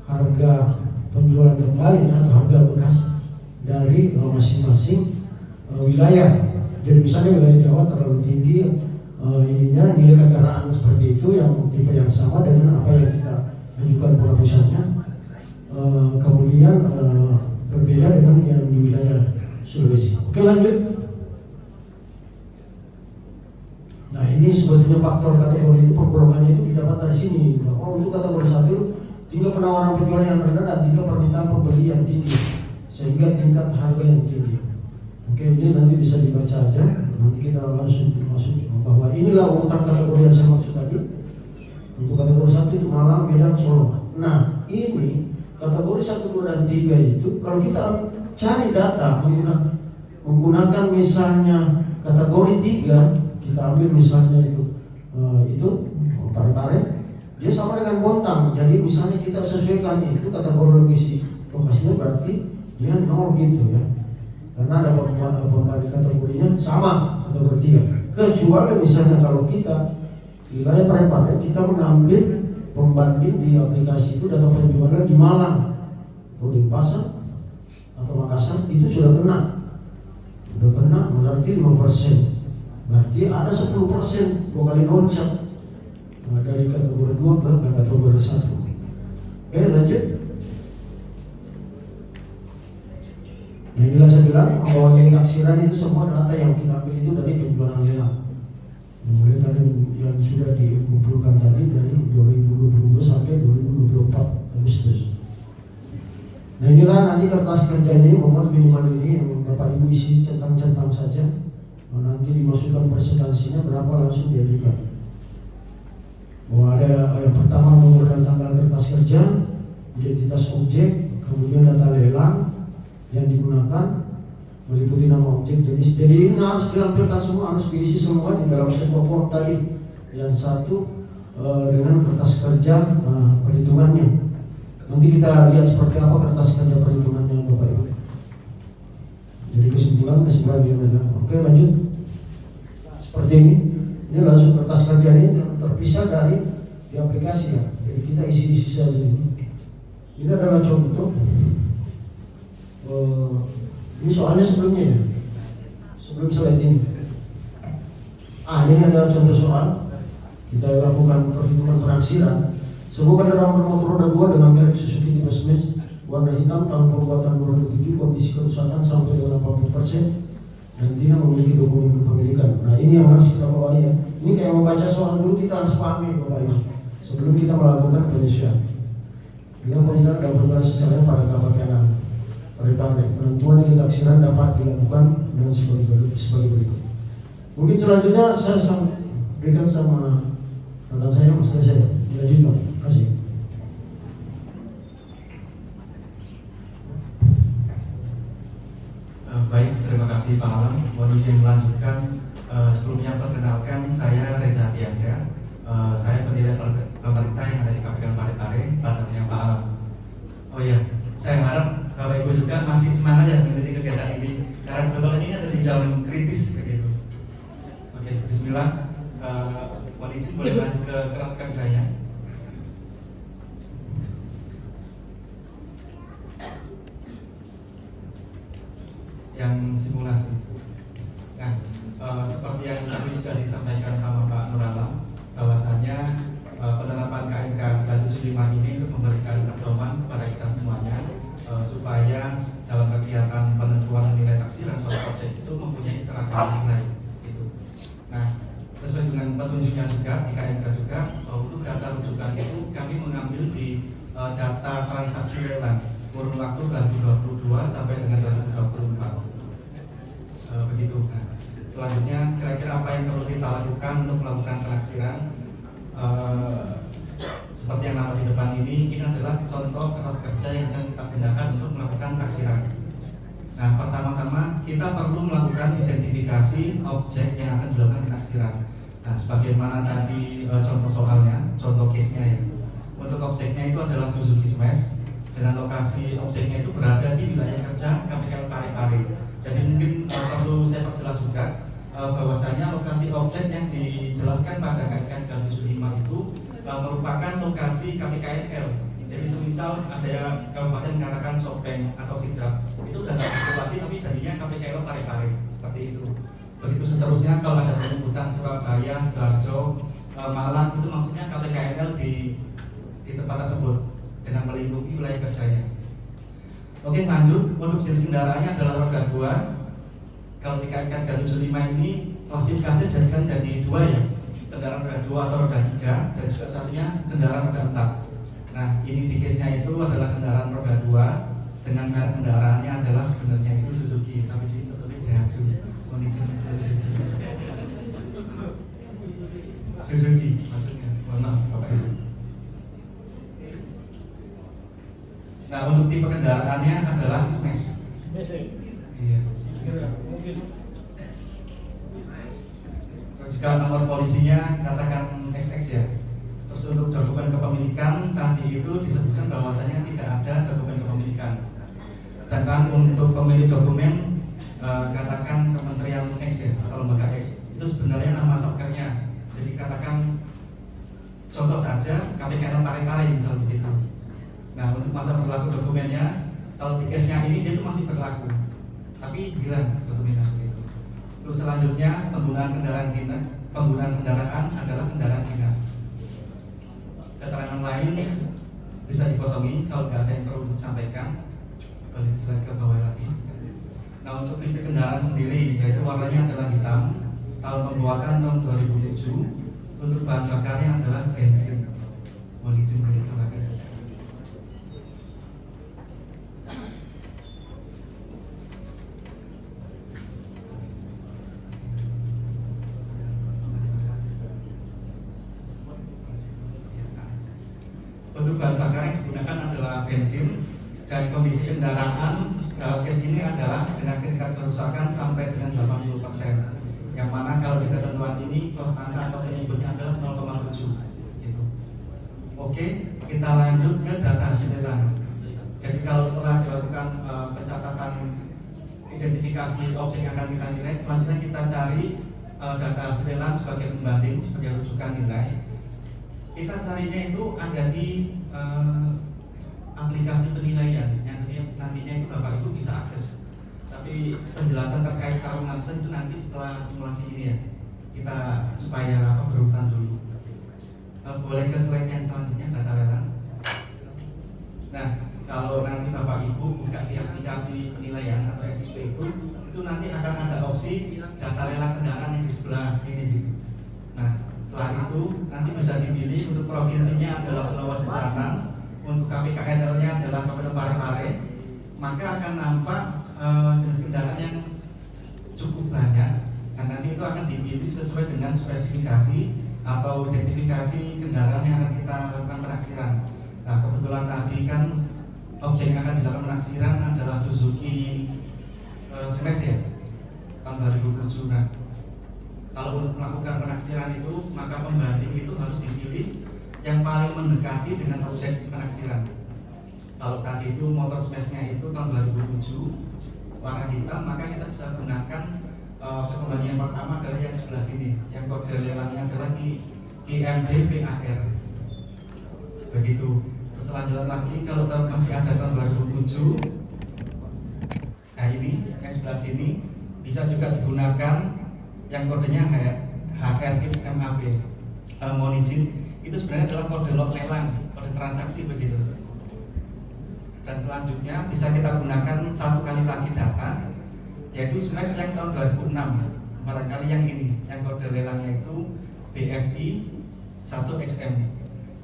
harga penjualan kembali atau harga bekas dari masing-masing wilayah. Jadi misalnya wilayah Jawa terlalu tinggi ininya nilai kendaraan seperti itu yang tipe yang sama dengan apa yang kita ajukan penghapusannya. Kemudian berbeda dengan yang di wilayah Sulawesi. Oke, lanjut. Nah, ini sebetulnya faktor kategori itu penggolongannya itu didapat dari sini. Bahwa untuk kategori 1 tingkat penawaran penjualan yang rendah dan tingkat permintaan pembeli yang tinggi, sehingga tingkat harga yang tinggi. Oke, ini nanti bisa dibaca aja. Nanti kita langsung masuk bahwa inilah urutan kategori yang saya maksud tadi. Untuk kategori 1 itu Malang, Medan, Solo. Nah, ini kategori 1, 2, dan 3 itu kalau kita cari data menggunakan misalnya kategori 3, kita ambil misalnya itu Parepare, dia sama dengan Bontang. Jadi misalnya kita sesuaikan itu kategori lokasinya berarti dia 0 gitu ya, karena ada pembanding kategorinya sama kategori 3. Kecuali misalnya kalau kita wilayah Parepare, kita mengambil pembanding di aplikasi itu data penjualan di Malang atau di Pasar atau Makassar, itu sudah kena berarti 5%. Berarti ada 10% 2 kali loncat dari kategori 2 ke kategori 1. Oke, lanjut. Nah, inilah saya bilang bahwa nilai taksiran itu semua data yang kita ambil itu dari penjualan lelang. Mulai dari yang sudah dikumpulkan tadi dari 2022 sampai 2024 Agustus. Nah, inilah nanti kertas kerja ini memuat minimal ini yang Bapak Ibu isi centang-centang saja. Nanti dimasukkan presentasinya berapa langsung diajukan. bahwa ada yang pertama nomor dan tanggal kertas kerja, identitas objek, kemudian data lelang yang digunakan, meliputi nama objek, jenis. Jadi ini harus dilampirkan semua, harus diisi semua di dalam sebuah form tadi. Yang satu dengan kertas kerja perhitungannya. Nanti kita lihat seperti apa kertas kerja perhitungannya Bapak Ibu. Jadi kesimpulan dia bilang, oke lanjut. Seperti ini. Ini langsung kertas kerja ini terpisah dari di aplikasi ya. Jadi kita isi saja ini. Ini adalah contoh. Ini soalnya sebelumnya ya. Sebelum slide ini. Ini adalah contoh soal. Kita lakukan perhitungan peraksiran. Sebuah kendaraan bermotor roda 2 dengan merek Suzuki tipe Smash warna hitam tahun pembuatan 2007, kondisi kerusakan sampai dengan 80%. Dan tidak memiliki dokumen kepemilikan. Nah ini yang harus kita bawa ya. Ini kayak membaca soal dulu, kita harus pahami Bapak Ibu sebelum kita melakukan penyelesaian. Yang penilaian dan berbalas secara pada kepakianan Republik. Penentuan nilai taksiran dapat dilakukan dengan sebagai berikut. Mungkin selanjutnya saya berikan sama rekan saya, Mas saya dilanjutkan. Terima kasih. Baik, terima kasih Pak Alam. Mohon izin melanjutkan. Sebelumnya perkenalkan, saya Reza Diansyah. Saya penilai pemerintah yang ada di KPK Parepare, partnernya Pak Alam. Oh iya, saya harap Bapak Ibu juga masih semangat ya mengikuti kegiatan ini, karena kebetulan ini ada di jam kritis begitu. Oke, Bismillah. Mohon izin boleh lanjut ke kelas kerjanya. Yang simulasi. Nah, seperti yang tadi sudah disampaikan sama Pak Nur Alam, bahwasanya penerapan KMK 375 ini untuk memberikan pedoman kepada kita semuanya, supaya dalam kegiatan penentuan nilai taksiran suatu objek itu mempunyai seragam nilai. Gitu. Nah, sesuai dengan petunjuknya juga di KMK juga, untuk data rujukan itu kami mengambil di data transaksi lelang kurun waktu 2022 sampai dengan 2024. Begitu. Nah, selanjutnya kira-kira apa yang perlu kita lakukan untuk melakukan penaksiran? Seperti yang nampak di depan ini adalah contoh kertas kerja yang akan kita gunakan untuk melakukan taksiran. Nah, pertama-tama kita perlu melakukan identifikasi objek yang akan dilakukan penaksiran. Nah, sebagaimana tadi contoh soalnya, contoh case-nya ya. Untuk objeknya itu adalah Suzuki Smash dengan lokasi objeknya itu berada di wilayah kerja KPK Parepare. Jadi mungkin perlu saya perjelas juga bahwasanya lokasi objek yang dijelaskan pada KPK 375 itu merupakan lokasi KPKNL. Jadi semisal ada kabupaten mengatakan Sopeng atau Sidrap, itu sudah tidak berarti tapi jadinya KPKNL Parepare seperti itu. Begitu seterusnya kalau ada penyebutan Surabaya, Sidoarjo, Malang, itu maksudnya KPKNL di tempat tersebut dengan melingkupi wilayah kerjanya. Oke, lanjut. Untuk jenis kendaraannya adalah roda 2. Kalau di KMK 375 ini klasifikasi dijadikan jadi 2 ya, kendaraan roda 2 atau roda 3, dan juga satunya kendaraan roda 4. Nah, ini di case-nya itu adalah kendaraan roda 2 dengan merek kendaraannya adalah sebenarnya itu Suzuki, tapi itu tertulis Daihatsu. Suzuki maksudnya. Mohon maaf Bapak Ibu. Nah, untuk tipe kendaraannya adalah Smash. Iya. Terus juga nomor polisinya katakan XX ya. Terus untuk dokumen kepemilikan tadi itu disebutkan bahwasanya tidak ada dokumen kepemilikan. Sedangkan untuk pemilik dokumen katakan Kementerian X ya, atau lembaga X. Itu sebenarnya nama software-nya. Jadi katakan contoh saja KPK Parepare misalnya begitu. Nah, untuk masa berlaku dokumennya, kalau di case-nya ini dia itu masih berlaku, tapi hilang dokumennya itu. Terus selanjutnya penggunaan kendaraan adalah kendaraan dinas. Keterangan lain bisa dikosongi kalau tidak ada yang perlu disampaikan. Boleh slide ke bawah lagi. Nah, untuk fisik kendaraan sendiri, yaitu warnanya adalah hitam, tahun pembuatan tahun 2007, untuk bahan bakarnya adalah bensin. Mohon izin beritahukan. untuk bahan bakar yang digunakan adalah bensin, dan kondisi kendaraan dalam case ini adalah dengan tingkat kerusakan sampai dengan 80%, yang mana kalau di ketentuan ini konstanta atau penyebutnya adalah 0,7 gitu. Oke, kita lanjut ke data hasil lelang. Jadi kalau setelah dilakukan pencatatan identifikasi objek yang akan kita nilai, selanjutnya kita cari data hasil lelang sebagai pembanding, sebagai rujukan nilai. Kita carinya itu ada di aplikasi penilaian yang nantinya itu Bapak Ibu bisa akses. Tapi penjelasan terkait cara mengakses itu nanti setelah simulasi ini ya. Kita supaya berurutan dulu. Boleh ke slide yang selanjutnya, data lelang. Nah, kalau nanti Bapak Ibu buka di aplikasi penilaian atau SIP itu nanti akan ada opsi data lelang kendaraan yang di sebelah sini gitu. Nah, setelah itu nanti bisa dipilih untuk provinsinya adalah Sulawesi Selatan, untuk KPKNL-nya adalah Kabupaten Parepare, maka akan nampak jenis kendaraan yang cukup banyak. Nah, nanti itu akan dipilih sesuai dengan spesifikasi atau identifikasi kendaraan yang akan kita lakukan penaksiran. Nah, kebetulan tadi kan objek yang akan dilakukan penaksiran adalah Suzuki Smash ya, tahun 2007. Nah, kalau untuk melakukan penaksiran itu, maka pembanding itu harus dipilih yang paling mendekati dengan objek penaksiran. Kalau tadi itu motor Smash-nya itu tahun 2007 warna hitam, maka kita bisa gunakan objek pembanding yang pertama adalah yang sebelah sini, yang kode lelangnya adalah IMD VAR. Begitu. Selanjutnya lagi kalau masih ada tahun 2007, nah ini yang sebelah sini bisa juga digunakan yang kodenya HRXMAP. Mohon izin, itu sebenarnya adalah kode lot lelang, kode transaksi begitu. Dan selanjutnya bisa kita gunakan satu kali lagi data, yaitu Smash yang tahun 2006. Barangkali yang ini, yang kode lelangnya itu BSI 1XM.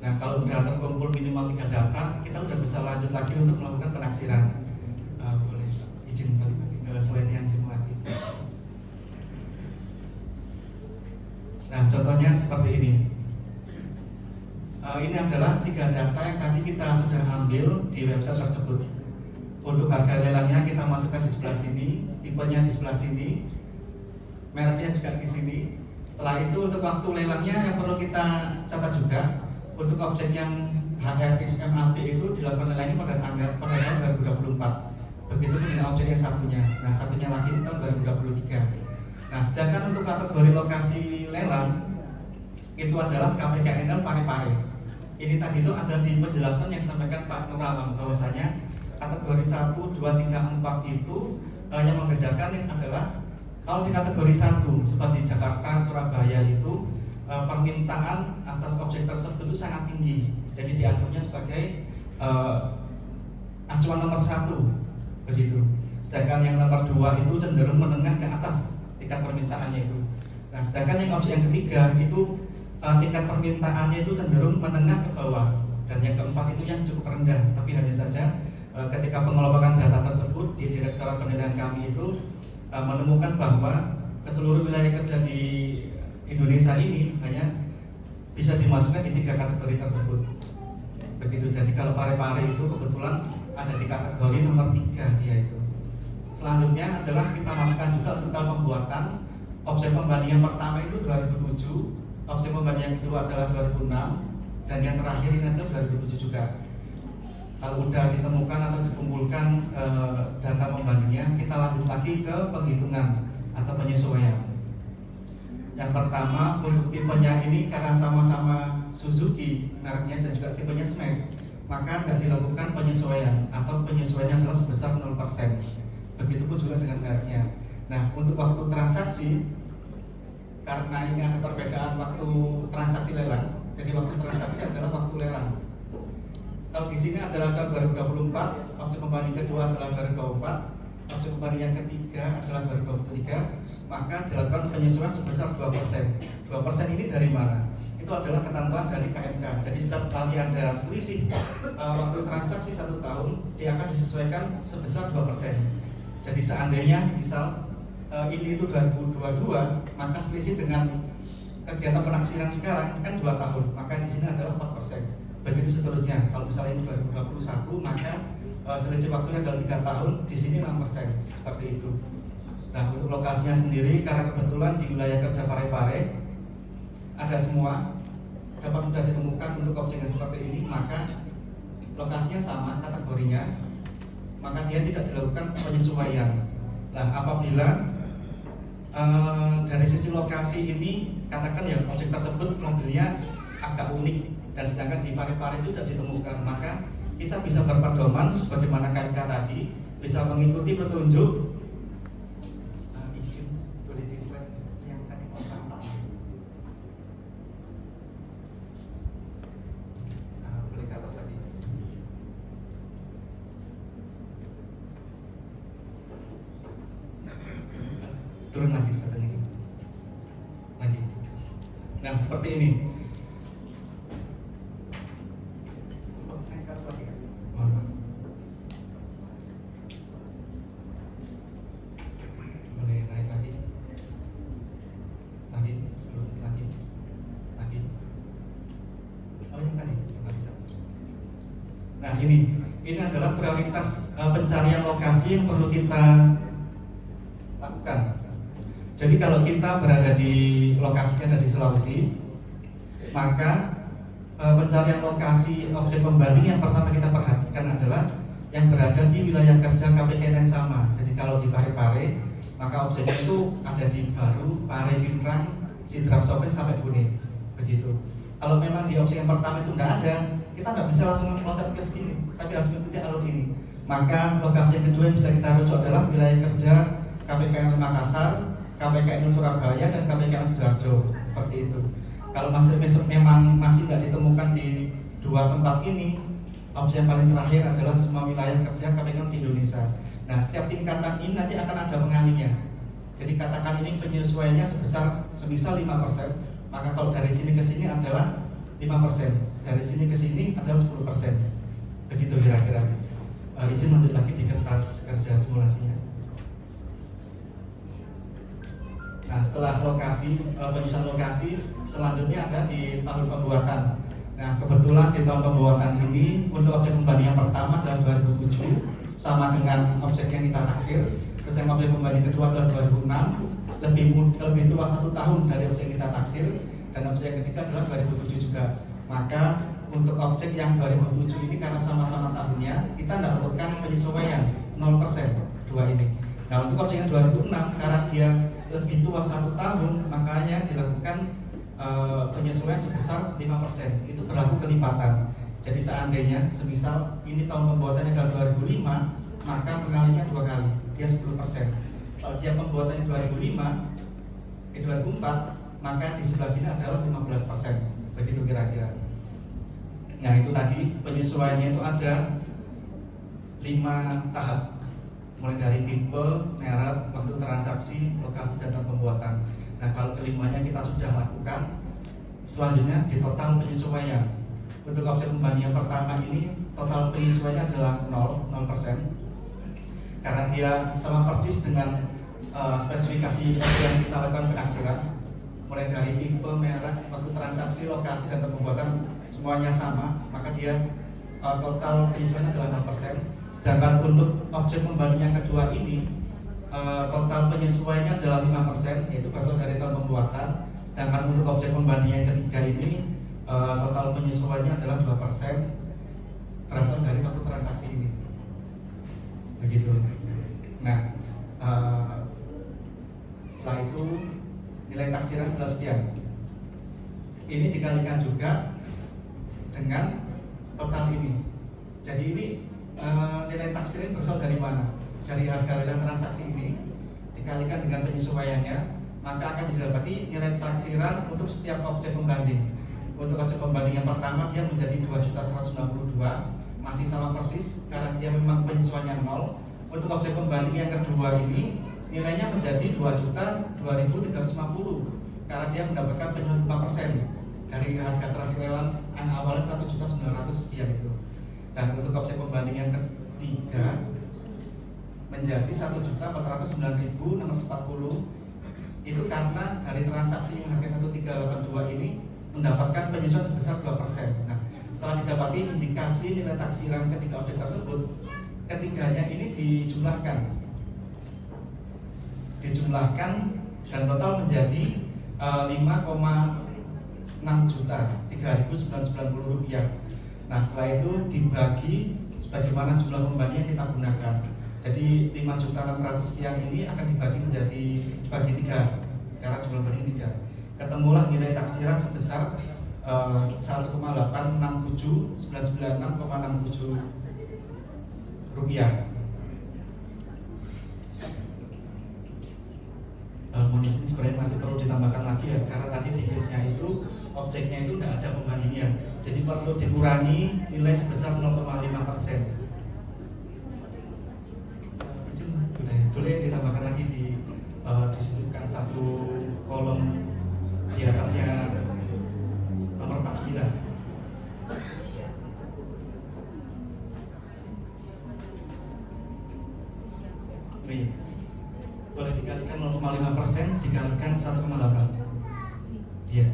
Nah, kalau sudah terkumpul minimal 3 data, kita sudah bisa lanjut lagi untuk melakukan penaksiran. Boleh izin balik lagi ke slide yang simulasi. Nah, contohnya seperti ini. Ini adalah 3 data yang tadi kita sudah ambil di website tersebut. Untuk harga lelangnya kita masukkan di sebelah sini, tipenya di sebelah sini, mereknya juga di sini. Setelah itu untuk waktu lelangnya yang perlu kita catat juga. Untuk objek yang HRXMAP itu dilakukan lelangnya pada tahun 2024. Begitu pun dengan objek yang satunya. Nah, satunya lagi tahun 2023. Nah, sedangkan untuk kategori lokasi lelang itu adalah KPKNL Parepare. Ini tadi itu ada di penjelasan yang disampaikan Pak Nuralam bahwasanya kategori 1, 2, 3, 4 itu yang membedakan adalah kalau di kategori 1 seperti Jakarta, Surabaya itu permintaan atas objek tersebut itu sangat tinggi. Jadi diaturnya sebagai acuan nomor 1 begitu. Sedangkan yang nomor 2 itu cenderung menengah ke atas tingkat permintaannya itu. Nah, sedangkan yang objek yang ketiga itu tingkat permintaannya itu cenderung menengah ke bawah. Dan yang keempat itu yang cukup rendah. Tapi hanya saja ketika pengelompokan data tersebut di Direktorat Penilaian kami itu menemukan bahwa keseluruh wilayah kerja di Indonesia ini hanya bisa dimasukkan di 3 kategori tersebut. Begitu. Jadi kalau Parepare itu kebetulan ada di kategori nomor 3 dia itu. Selanjutnya adalah kita masukkan juga untuk tahun pembuatan. Objek pembanding yang pertama itu 2007, objek pembanding yang kedua adalah 2006, dan yang terakhir ini adalah 2007 juga. Kalau sudah ditemukan atau dikumpulkan data pembandingnya, kita lanjut lagi ke penghitungan atau penyesuaian. Yang pertama untuk tipenya ini karena sama-sama Suzuki mereknya dan juga tipenya Smash, maka tidak dilakukan penyesuaian atau penyesuaiannya adalah sebesar 0%. Begitupun juga dengan mereknya. Nah, untuk waktu transaksi, karena ini ada perbedaan waktu transaksi lelang, jadi waktu transaksi adalah waktu lelang. Kalau di sini adalah tahun 2024, objek pembanding kedua adalah 2024. Objek pembanding yang ketiga adalah 2023, maka dilakukan penyesuaian sebesar 2%. 2% ini dari mana? Itu adalah ketentuan dari KMK. Jadi setiap kali ada selisih waktu transaksi 1 tahun, dia akan disesuaikan sebesar 2%. Jadi seandainya misal ini itu 2022, maka selisih dengan kegiatan penaksiran sekarang kan 2 tahun, maka di sini adalah 4%. begitu seterusnya. Kalau misalnya ini 2021, maka selisih waktunya adalah 3 tahun, di sini 6%, seperti itu. Nah, untuk lokasinya sendiri, karena kebetulan di wilayah kerja Parepare ada semua, dapat mudah ditemukan untuk objek yang seperti ini, maka lokasinya sama kategorinya, maka dia tidak dilakukan penyesuaian. Nah, apabila dari sisi lokasi ini, katakan ya objek tersebut mobilnya agak unik dan sedangkan di Parepare itu tidak ditemukan, maka kita bisa berpedoman sebagaimana KMK tadi, bisa mengikuti petunjuk. Izin boleh di slide yang tadi pertama. Boleh ke atas lagi. Turun lagi satunya lagi. Nah, seperti ini. Boleh naik lagi, sebelum lagi. Oh, yang tadi nggak bisa. Nah, ini adalah prioritas pencarian lokasi yang perlu kita lakukan. Jadi kalau kita berada di lokasinya ada di Sulawesi, maka pencarian lokasi objek pembanding yang pertama kita perhatikan adalah yang berada di wilayah kerja KPKN yang sama. Jadi kalau di Parepare, maka objeknya itu ada di Baru, Pare, Pinrang, Sidrap, Sopeng sampai Kuning, begitu. Kalau memang di objek yang pertama itu tidak ada, kita nggak bisa langsung meloncat ke sini, tapi harus mengikuti alur ini. Maka lokasi yang kedua yang bisa kita rujuk adalah wilayah kerja KPKN Makassar, KPKN Surabaya, dan KPKN Sidoarjo, seperti itu. Kalau memang masih tidak ditemukan di dua tempat ini, opsi yang paling terakhir adalah semua wilayah kerja KPKN di Indonesia. Nah, setiap tingkatan ini nanti akan ada pengalinya. Jadi katakan ini penyesuaiannya semisal 5%, maka kalau dari sini ke sini adalah 5%, dari sini ke sini adalah 10%. Begitu kira-kira. Izin lanjut lagi di kertas kerja simulasinya. Nah, setelah penyusunan lokasi, selanjutnya ada di tahun pembuatan. Nah, kebetulan di tahun pembuatan ini untuk objek pembanding yang pertama adalah 2007, sama dengan objek yang kita taksir. Terus yang objek pembanding kedua adalah 2006, lebih tua 1 tahun dari objek yang kita taksir, dan objek yang ketiga adalah 2007 juga. Maka untuk objek yang 2007 ini karena sama-sama tahunnya, kita tidak lakukan penyesuaian 0% dua ini. Nah, untuk objek yang 2006 karena dia lebih tua 1 tahun, makanya dilakukan penyesuaian sebesar 5%. Itu berlaku kelipatan. Jadi seandainya semisal ini tahun pembuatannya adalah 2005, maka pengalinya 2 kali, dia 10%. Kalau dia pembuatannya 2004, maka di sebelah sini adalah 15%. Begitu kira-kira. Nah, itu tadi penyesuaiannya itu ada 5 tahap, mulai dari tipe, merek, waktu transaksi, lokasi, data pembuatan. Nah, kalau kelimanya kita sudah lakukan, selanjutnya di total penyesuaian. Untuk objek pembanding yang pertama ini total penyesuaiannya adalah 0%, karena dia sama persis dengan spesifikasi yang kita lakukan penaksiran. Mulai dari tipe, merek, waktu transaksi, lokasi, data pembuatan semuanya sama, maka dia total penyesuaiannya adalah 0%. Sedangkan untuk objek pembanding yang kedua ini total penyesuaiannya adalah 5%, yaitu berasal dari tahun pembuatan. Sedangkan untuk objek pembanding yang ketiga ini total penyesuaiannya adalah 2%, berasal dari waktu transaksi ini. Begitu. Nah, setelah itu nilai taksiran adalah sekian. Ini dikalikan juga dengan total ini. Jadi ini nilai taksiran berasal dari mana? Dari harga lelang transaksi ini dikalikan dengan penyesuaiannya, maka akan didapati nilai taksiran untuk setiap objek pembanding. Untuk objek pembanding yang pertama dia menjadi 2.192, masih sama persis karena dia memang penyesuaiannya 0. Untuk objek pembanding yang kedua ini nilainya menjadi 2.250 karena dia mendapatkan penyusuan 5% dari harga transaksi lelang yang awalnya 1.900 sekian itu. Dan untuk objek pembanding yang ketiga menjadi 1.409.640 itu karena dari transaksi yang harga 1382 ini mendapatkan penyesuaian sebesar 2%. Nah, setelah didapati indikasi nilai taksiran ketiga objek tersebut, ketiganya ini dijumlahkan dan total menjadi 5,6 juta 3.990 rupiah. Nah, setelah itu dibagi sebagaimana jumlah pembanding yang kita gunakan. Jadi 5.600 sekian ini akan dibagi 3 karena jumlah pembanding 3. Ketemulah nilai taksiran sebesar 1,867.996,67 rupiah. Mohon izin sebenarnya masih perlu ditambahkan lagi ya, karena tadi di case-nya itu objeknya itu tidak ada pembandingnya, jadi perlu dikurangi nilai sebesar 0,5%. Boleh ditambahkan lagi disisipkan satu kolom di atasnya nomor 49. Boleh dikalikan 0,5% dikalikan 1,8. Iya.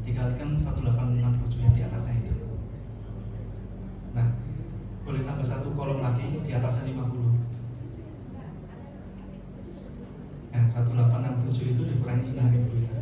Dikalikan 1867 yang di atasnya itu. Nah, boleh tambah satu kolom lagi di atasnya 50. Nah, 1867 itu dikurangi 9.000 itu.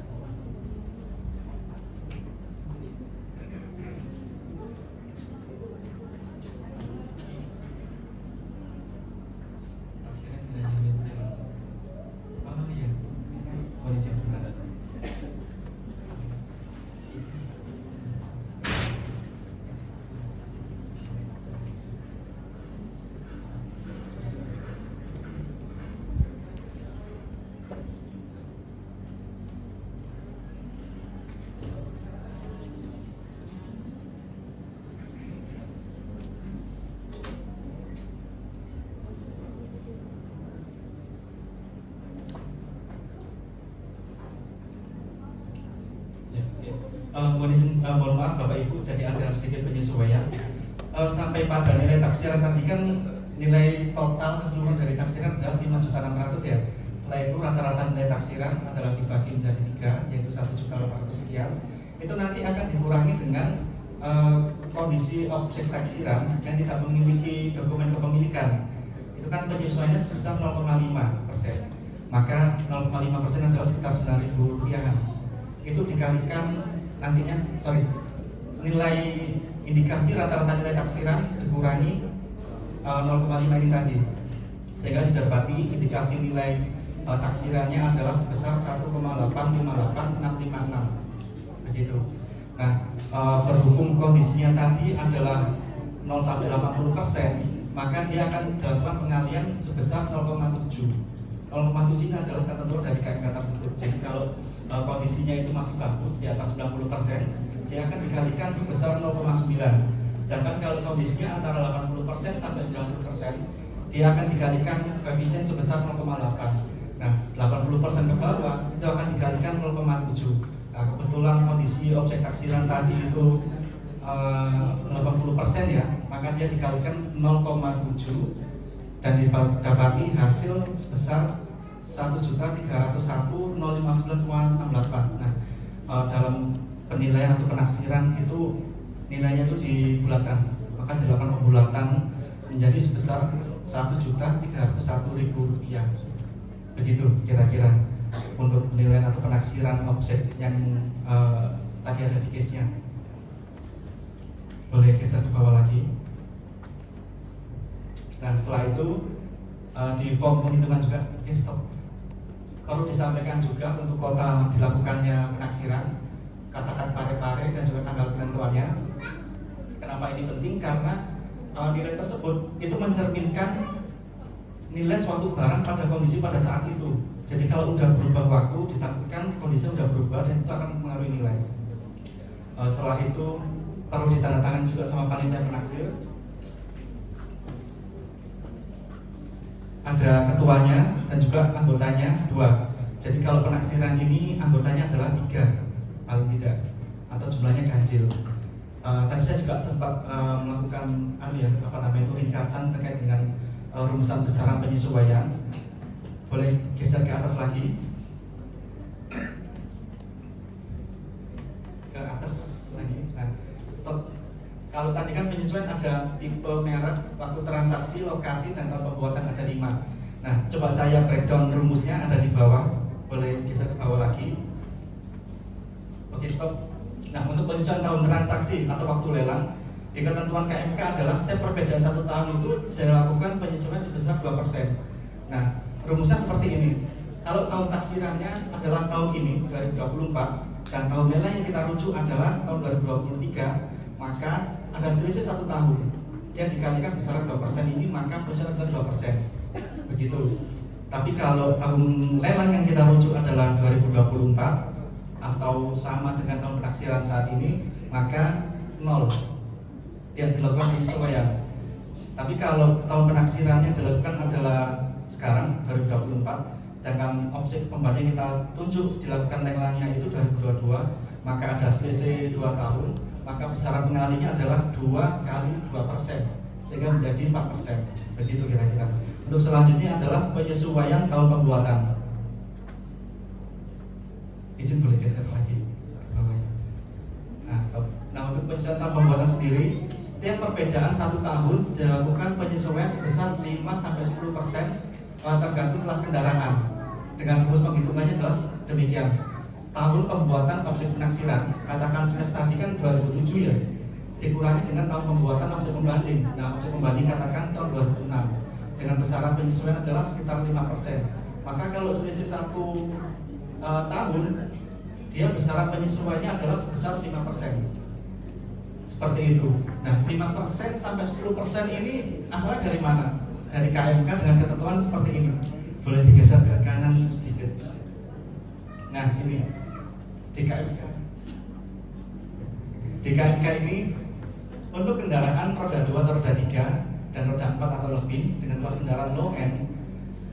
Mohon maaf Bapak Ibu, jadi ada sedikit penyesuaian. Sampai pada nilai taksiran tadi kan nilai total keseluruhan dari taksiran adalah 5.600 ya. Setelah itu rata-rata nilai taksiran adalah dibagi menjadi 3, yaitu 1.800 sekian. Itu nanti akan dikurangi dengan kondisi objek taksiran yang tidak memiliki dokumen kepemilikan. Itu kan penyesuaiannya sebesar 0,5%. Maka 0,5% adalah sekitar 9.000 rupiah. Itu dikalikan nantinya, nilai indikasi rata-rata nilai taksiran dikurangi 0,5 ini tadi, sehingga didapati indikasi nilai taksirannya adalah sebesar 1,858656 begitu. Nah, berhubung kondisinya tadi adalah 0 sampai 80%, maka dia akan dilakukan pengalian sebesar 0,7. 0,7 ini adalah ketentuan dari KMK tersebut. Jadi kalau kondisinya itu masih bagus di atas 90%, dia akan dikalikan sebesar 0,9. Sedangkan kalau kondisinya antara 80% sampai 90%, dia akan dikalikan koefisien sebesar 0,8. Nah, 80% ke bawah itu akan dikalikan 0,7. Nah, kebetulan kondisi objek taksiran tadi itu 80% ya, maka dia dikalikan 0,7 dan didapati hasil sebesar 1.301.059,68. Nah, dalam penilaian atau penaksiran itu nilainya itu dibulatkan, maka dilakukan pembulatan menjadi sebesar 1.301.000 rupiah. Begitu kira-kira untuk penilaian atau penaksiran objek yang tadi ada di case-nya. Boleh geser ke bawah lagi. Nah, setelah itu di form penghitungan juga, stop. Perlu disampaikan juga untuk kota dilakukannya penaksiran, katakan pare-pare dan juga tanggal penentuannya. Kenapa ini penting? Karena nilai tersebut itu mencerminkan nilai suatu barang pada kondisi pada saat itu. Jadi kalau udah berubah waktu, ditakdirkan kondisi udah berubah dan itu akan mempengaruhi nilai. Setelah itu perlu ditandatangani juga sama panitia penaksir. Ada ketuanya dan juga anggotanya 2. Jadi kalau penaksiran ini anggotanya adalah 3 paling tidak, atau jumlahnya ganjil. Tadi saya juga sempat melakukan ringkasan terkait dengan rumusan besaran penyesuaian. Boleh geser ke atas lagi. ke atas lagi. Nah, stop. Kalau tadi kan penyesuaian ada tipe, merek, waktu transaksi, lokasi, dan tahun pembuatan ada 5. Nah, coba saya breakdown rumusnya ada di bawah. Boleh geser ke bawah lagi. Oke, stop. Nah, untuk penyesuaian tahun transaksi atau waktu lelang, di ketentuan KMK adalah setiap perbedaan 1 tahun itu dilakukan penyesuaian sebesar 2%. Nah, rumusnya seperti ini. Kalau tahun taksirannya adalah tahun ini 2024 dan tahun lelang yang kita rujuk adalah tahun 2023, maka ada selisih 1 tahun. Dia dikalikan besaran 2% ini, maka penyesuaian 2%. Begitu. Tapi kalau tahun lelang yang kita rujuk adalah 2024 atau sama dengan tahun penaksiran saat ini, maka 0. Tidak dilakukan penyesuaian. Tapi kalau tahun penaksirannya dilakukan adalah sekarang 2024, sedangkan objek pembanding kita tunjuk dilakukan lelangnya itu 2022, maka ada selisih 2 tahun, maka besaran pengalinya adalah 2 kali 2%, sehingga menjadi 4%. Begitu kira-kira. Untuk selanjutnya adalah penyesuaian tahun pembuatan. Izin boleh geser lagi ke bawahnya. Nah, stop. Nah, untuk penyesuaian tahun pembuatan sendiri, setiap perbedaan 1 tahun dilakukan penyesuaian sebesar 5-10% tergantung kelas kendaraan. Dengan rumus penghitungannya adalah demikian. Tahun pembuatan objek penaksiran, katakan semester tadi kan 2007 ya, dikurangi dengan tahun pembuatan objek pembanding. Nah, objek pembanding katakan tahun 2006, dengan besaran penyesuaian adalah sekitar 5%. Maka kalau selisih 1 tahun, dia besaran penyesuaiannya adalah sebesar 5%. Seperti itu. Nah, 5% sampai 10% ini asalnya dari mana? Dari KMK dengan ketentuan seperti ini. Boleh digeser ke kanan sedikit. Nah, ini di KMK. Di KMK ini untuk kendaraan roda 2 atau roda 3 dan roda 4 atau lebih dengan kelas kendaraan low end,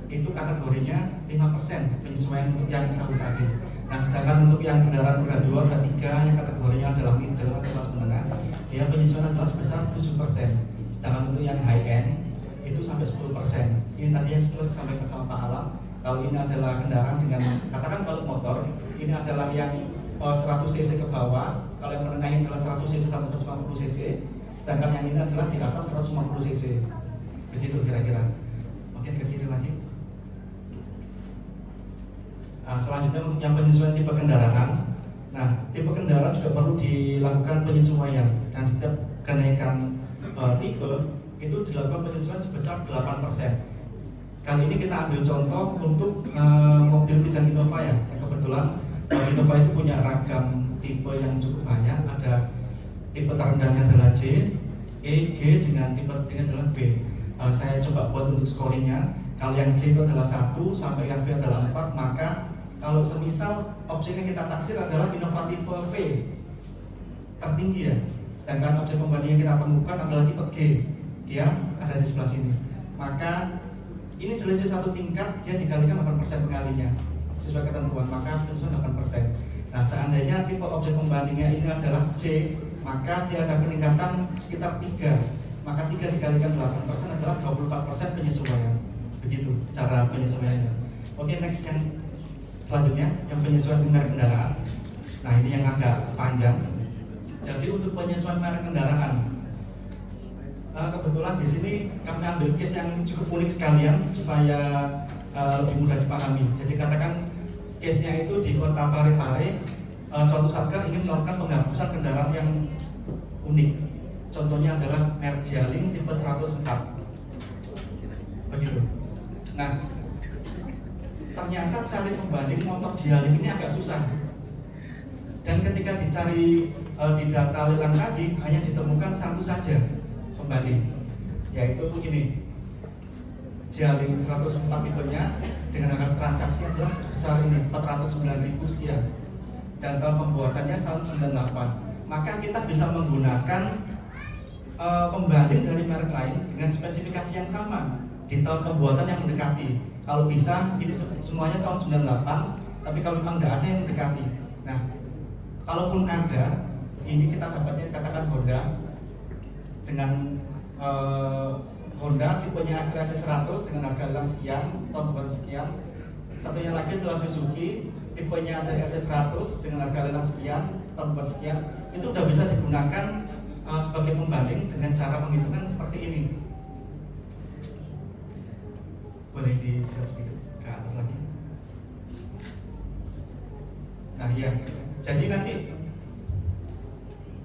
itu kategorinya 5% penyesuaian untuk yang tahun tadi. Nah, sedangkan untuk yang kendaraan roda 2, roda 3 yang kategorinya adalah middle atau kelas menengah, dia penyesuaian adalah sebesar 7%. Sedangkan untuk yang high end itu sampai 10%. Ini tadi yang sampai bersama Pak Alam. Kalau ini adalah kendaraan dengan, katakan kalau motor, ini adalah yang 100 cc ke bawah. Kalau yang menengahnya adalah 100 cc sampai 150 cc. Sedangkan yang ini adalah di atas 150 cc. Begitu kira-kira. Oke, ke kiri lagi. Nah, selanjutnya untuk yang penyesuaian tipe kendaraan. Nah, tipe kendaraan juga perlu dilakukan penyesuaian, dan setiap kenaikan tipe itu dilakukan penyesuaian sebesar 8%. Kali ini kita ambil contoh untuk mobil Kijang Innova ya. Kebetulan Innova itu punya ragam tipe yang cukup banyak. Ada tipe terendahnya adalah J, E, G, dengan tipe tertinggi adalah B. Saya coba buat untuk scoringnya. Kalau yang J itu adalah 1 sampai yang B adalah 4, maka kalau semisal objek yang kita taksir adalah Innova tipe V tertinggi ya. Sedangkan objek pembanding yang kita temukan adalah tipe G, dia ada di sebelah sini. Maka ini selisih 1 tingkat, dia dikalikan 8% pengalinya sesuai ketentuan, maka penyesuaian 8%. Nah, seandainya tipe objek pembandingnya ini adalah J, maka dia ada peningkatan sekitar 3. Maka 3 dikalikan 8% adalah 24% penyesuaian. Begitu cara penyesuaiannya. Oke, next yang selanjutnya, yang penyesuaian merek kendaraan. Nah, ini yang agak panjang. Jadi untuk penyesuaian merek kendaraan, kebetulan di sini kami ambil case yang cukup unik sekalian supaya lebih mudah dipahami. Jadi katakan case-nya itu di kota Parepare, suatu satker ingin melakukan penghapusan kendaraan yang unik. Contohnya adalah merek Jialing tipe 104. Begitu. Nah, ternyata cari pembanding motor Jialing ini agak susah. Dan ketika dicari di data lelang tadi, hanya ditemukan 1 saja pembanding, yaitu ini Jialing 104 tipenya dengan harga transaksi adalah sebesar ini 409.000 sekian, dan tahun pembuatannya tahun 98. Maka kita bisa menggunakan pembanding dari merek lain dengan spesifikasi yang sama di tahun pembuatan yang mendekati. Kalau bisa ini semuanya tahun 98, tapi kalau memang tidak ada yang mendekati. Nah, kalaupun ada, ini kita dapatnya katakan Honda dengan Honda tipenya Astra C100 dengan harga lelang sekian, tahun pembuatan sekian. Satunya lagi adalah Suzuki tipenya ada S100 dengan harga lelang sekian, tahun sekian, itu udah bisa digunakan sebagai pembanding dengan cara penghitungan seperti ini. Boleh di-share sedikit ke atas lagi. Nah iya, jadi nanti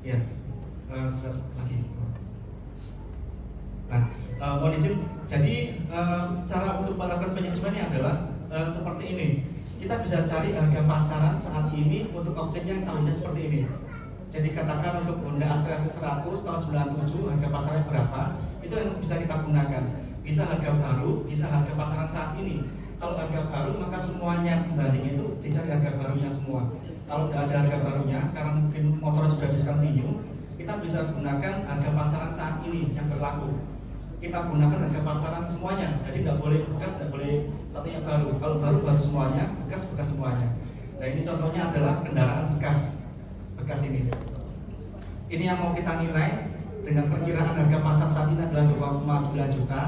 ya slide lagi. Nah, mohon izin. Jadi cara untuk melakukan penyesuaiannya adalah seperti ini. Kita bisa cari harga pasaran saat ini untuk objek yang tahunnya seperti ini. Jadi katakan untuk Honda Astra 100 tahun 97 harga pasarnya berapa? Itu yang bisa kita gunakan. Bisa harga baru, bisa harga pasaran saat ini. Kalau harga baru maka semuanya pembanding itu dicari harga barunya semua. Kalau tidak ada harga barunya karena mungkin motor sudah discontinue, kita bisa gunakan harga pasaran saat ini yang berlaku. Kita gunakan harga pasaran semuanya, jadi tidak boleh bekas, tidak boleh satu yang baru. Kalau baru semuanya, bekas semuanya. Nah ini contohnya adalah kendaraan bekas ini. Ini yang mau kita nilai dengan perkiraan harga pasar saat ini adalah 2,9 juta.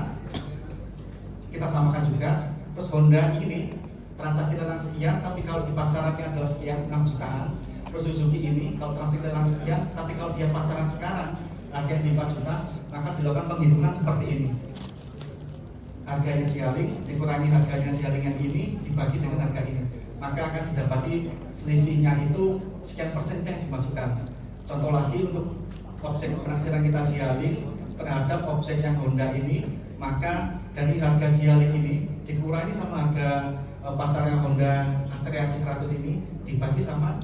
Kita samakan juga. Terus Honda ini transaksi lelang sekian, tapi kalau di pasarannya adalah sekian 6 jutaan. Terus Suzuki ini kalau transaksi lelang sekian, tapi kalau dia pasaran sekarang harga di 4 juta, maka dilakukan penghitungan seperti ini. Harganya Jialing dikurangi harganya Jialing yang ini dibagi dengan harga ini, maka akan didapati selisihnya itu sekian persen yang dimasukkan. Contoh lagi untuk objek penaksiran kita Jialing terhadap objek yang Honda ini, maka dari harga Jialing ini dikurangi sama harga pasarnya Honda Astrea 100 ini dibagi sama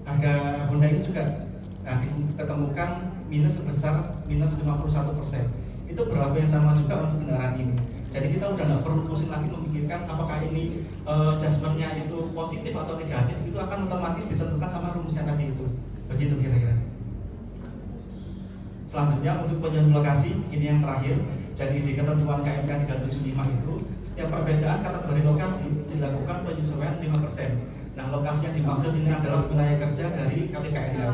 harga Honda ini juga. Nah, ditemukan minus sebesar minus 51%. Itu berlaku yang sama juga untuk kendaraan ini. Jadi kita udah nggak perlu pusing lagi memikirkan apakah ini adjustmentnya itu positif atau negatif. Itu akan otomatis ditentukan sama rumusnya tadi itu. Begitu kira-kira. Selanjutnya untuk penyesuaian lokasi, ini yang terakhir. Jadi di ketentuan KMK 375 itu setiap perbedaan kategori lokasi dilakukan penyesuaian 5%. Nah, lokasi yang dimaksud ini adalah wilayah kerja dari KPKNL.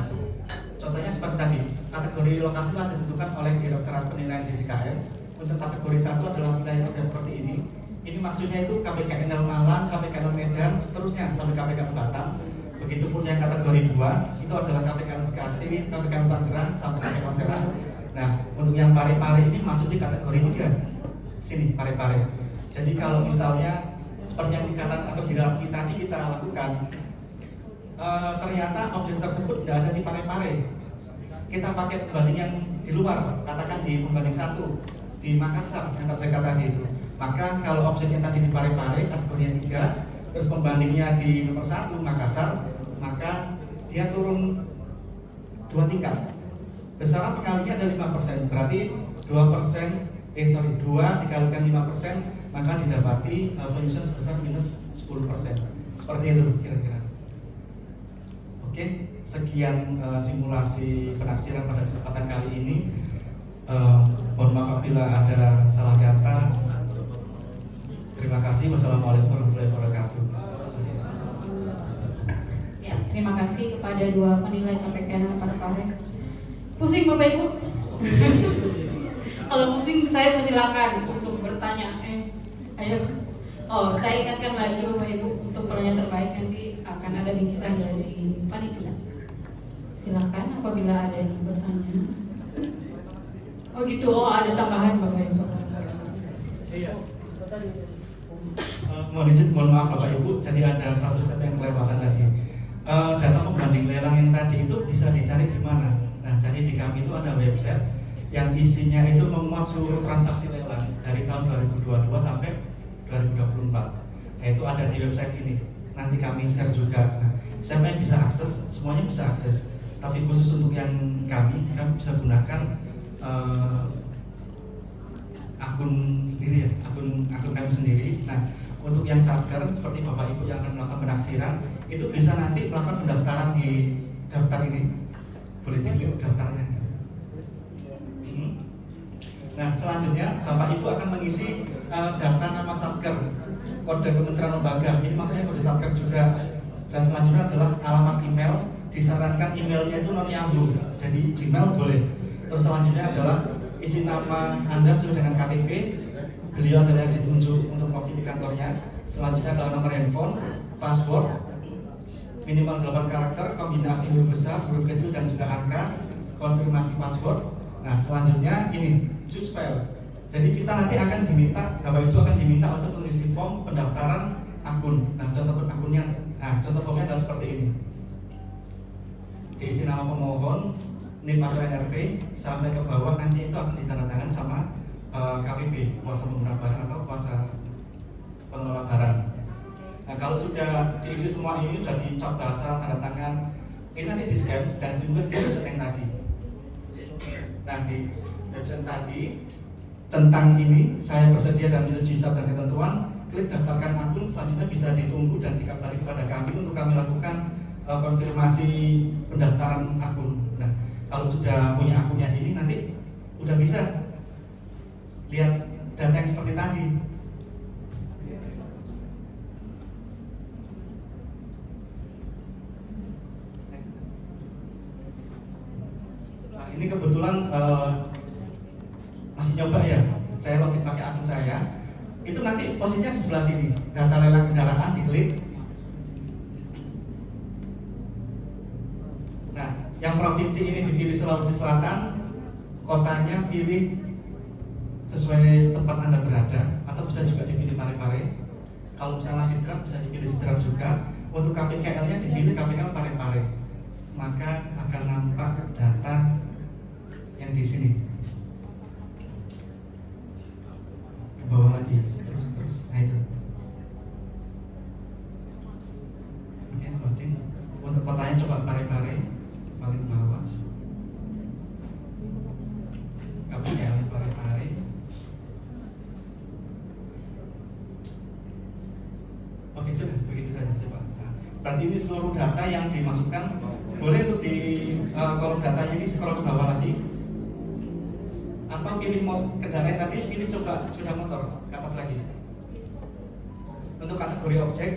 Contohnya seperti tadi, kategori lokasi telah ditentukan oleh Direktorat Penilaian DJKM. Untuk kategori 1 adalah wilayah kerja seperti ini. Ini maksudnya itu KPKNL Malang, KPKNL Medan, seterusnya sampai KPKNL Batam. Begitupun yang kategori 2 itu adalah KPKNL Bekasi, KPKNL Tangerang, sampai KPKNL Serang. Nah, untuk yang Pare-Pare ini masuk di kategori 3. Sini, Pare-Pare. Jadi kalau misalnya seperti yang dikatakan atau hierarki tadi kita lakukan, ternyata objek tersebut tidak ada di Pare-Pare. Kita pakai pembanding yang di luar, katakan di pembanding 1 di Makassar yang terdekat tadi itu. Maka kalau objeknya tadi di Pare-Pare kategorinya 3, terus pembandingnya di nomor 1 Makassar, maka dia turun 2 tingkat. Besaran pengalinya ada 5%, berarti 2 dikalikan 5%, maka didapati penyesuaian sebesar minus 10%. Seperti itu kira-kira. Oke, sekian simulasi penaksiran pada kesempatan kali ini. Mohon maaf apabila ada salah kata. Terima kasih. Wassalamualaikum warahmatullahi wabarakatuh. Ya, terima kasih kepada dua penilai KPKNL Pare-Pare. Pusing Bapak Ibu? Kalau pusing saya persilakan untuk bertanya. Ayo. Oh, saya ingatkan lagi Bapak Ibu, untuk pertanyaan terbaik nanti akan ada bingkisan dari panitia. Silakan apabila ada yang bertanya. Oh gitu, oh ada tambahan Bapak Ibu. Iya. Mohon maaf Bapak Ibu, jadi ada satu step yang kelewatan tadi. Data pembanding lelang yang tadi itu bisa dicari di mana? Nah, jadi di kami itu ada website yang isinya itu memuat seluruh transaksi lelang dari tahun 2022 sampai 2024. Nah, itu ada di website ini. Nanti kami share juga. Nah, siapa yang bisa akses? Semuanya bisa akses. Tapi khusus untuk yang kami bisa gunakan akun sendiri ya, akun kami sendiri. Nah, untuk yang satker seperti Bapak Ibu yang akan melakukan penaksiran itu bisa nanti melakukan pendaftaran di daftar ini. Boleh diklik daftarnya. Nah, selanjutnya Bapak Ibu akan mengisi data nama satker, kode kementerian lembaga. Ini maksudnya kode satker juga. Dan selanjutnya adalah alamat email. Disarankan emailnya itu non nyambung, jadi Gmail boleh. Terus selanjutnya adalah isi nama Anda sesuai dengan KTP. Beliau adalah yang ditunjuk untuk waktu di kantornya. Selanjutnya adalah nomor handphone, password, minimal 8 karakter, kombinasi huruf besar, huruf kecil dan juga angka, konfirmasi password. Nah, selanjutnya ini choose file. Jadi kita nanti akan diminta, Bapak Ibu akan diminta untuk mengisi form pendaftaran akun. Nah, contoh akunnya, contoh formnya adalah seperti ini. Diisi nama pemohon, NIM atau NRP sampai ke bawah, nanti itu akan ditandatangani sama KPB, kuasa pengguna barang atau kuasa pengelola barang. Nah, kalau sudah diisi semua ini, sudah dicop bahasa, tanda tangan, ini nanti di scan dan diunggah di website yang tadi. Nah, di website tadi centang ini saya bersedia dan menyetujui syarat dan ketentuan, klik daftarkan akun, selanjutnya bisa ditunggu dan dikabari kepada kami untuk kami lakukan konfirmasi pendaftaran akun. Nah, kalau sudah punya akunnya ini nanti udah bisa lihat data yang seperti tadi. Nah, ini kebetulan masih nyoba ya, saya login pakai akun saya. Itu nanti posisinya di sebelah sini, data lelang kendaraan diklik. Nah, yang provinsi ini dipilih Sulawesi Selatan, kotanya pilih sesuai tempat Anda berada, atau bisa juga dipilih Parepare. Kalau misalnya Sidrap bisa dipilih Sidrap juga. Untuk KPKL-nya dipilih KPKL Parepare. Maka akan nampak data yang di sini. Ke bawah lagi, terus. Nah itu. Oke, loading. Untuk kotanya coba Parepare, paling bawah. KPKL Parepare. Oke, sudah begitu saja coba. Berarti ini seluruh data yang dimasukkan. Boleh untuk di kolom datanya ini scroll ke bawah lagi, atau pilih kendaraan tadi, pilih coba sepeda motor ke atas lagi. Untuk kategori objek,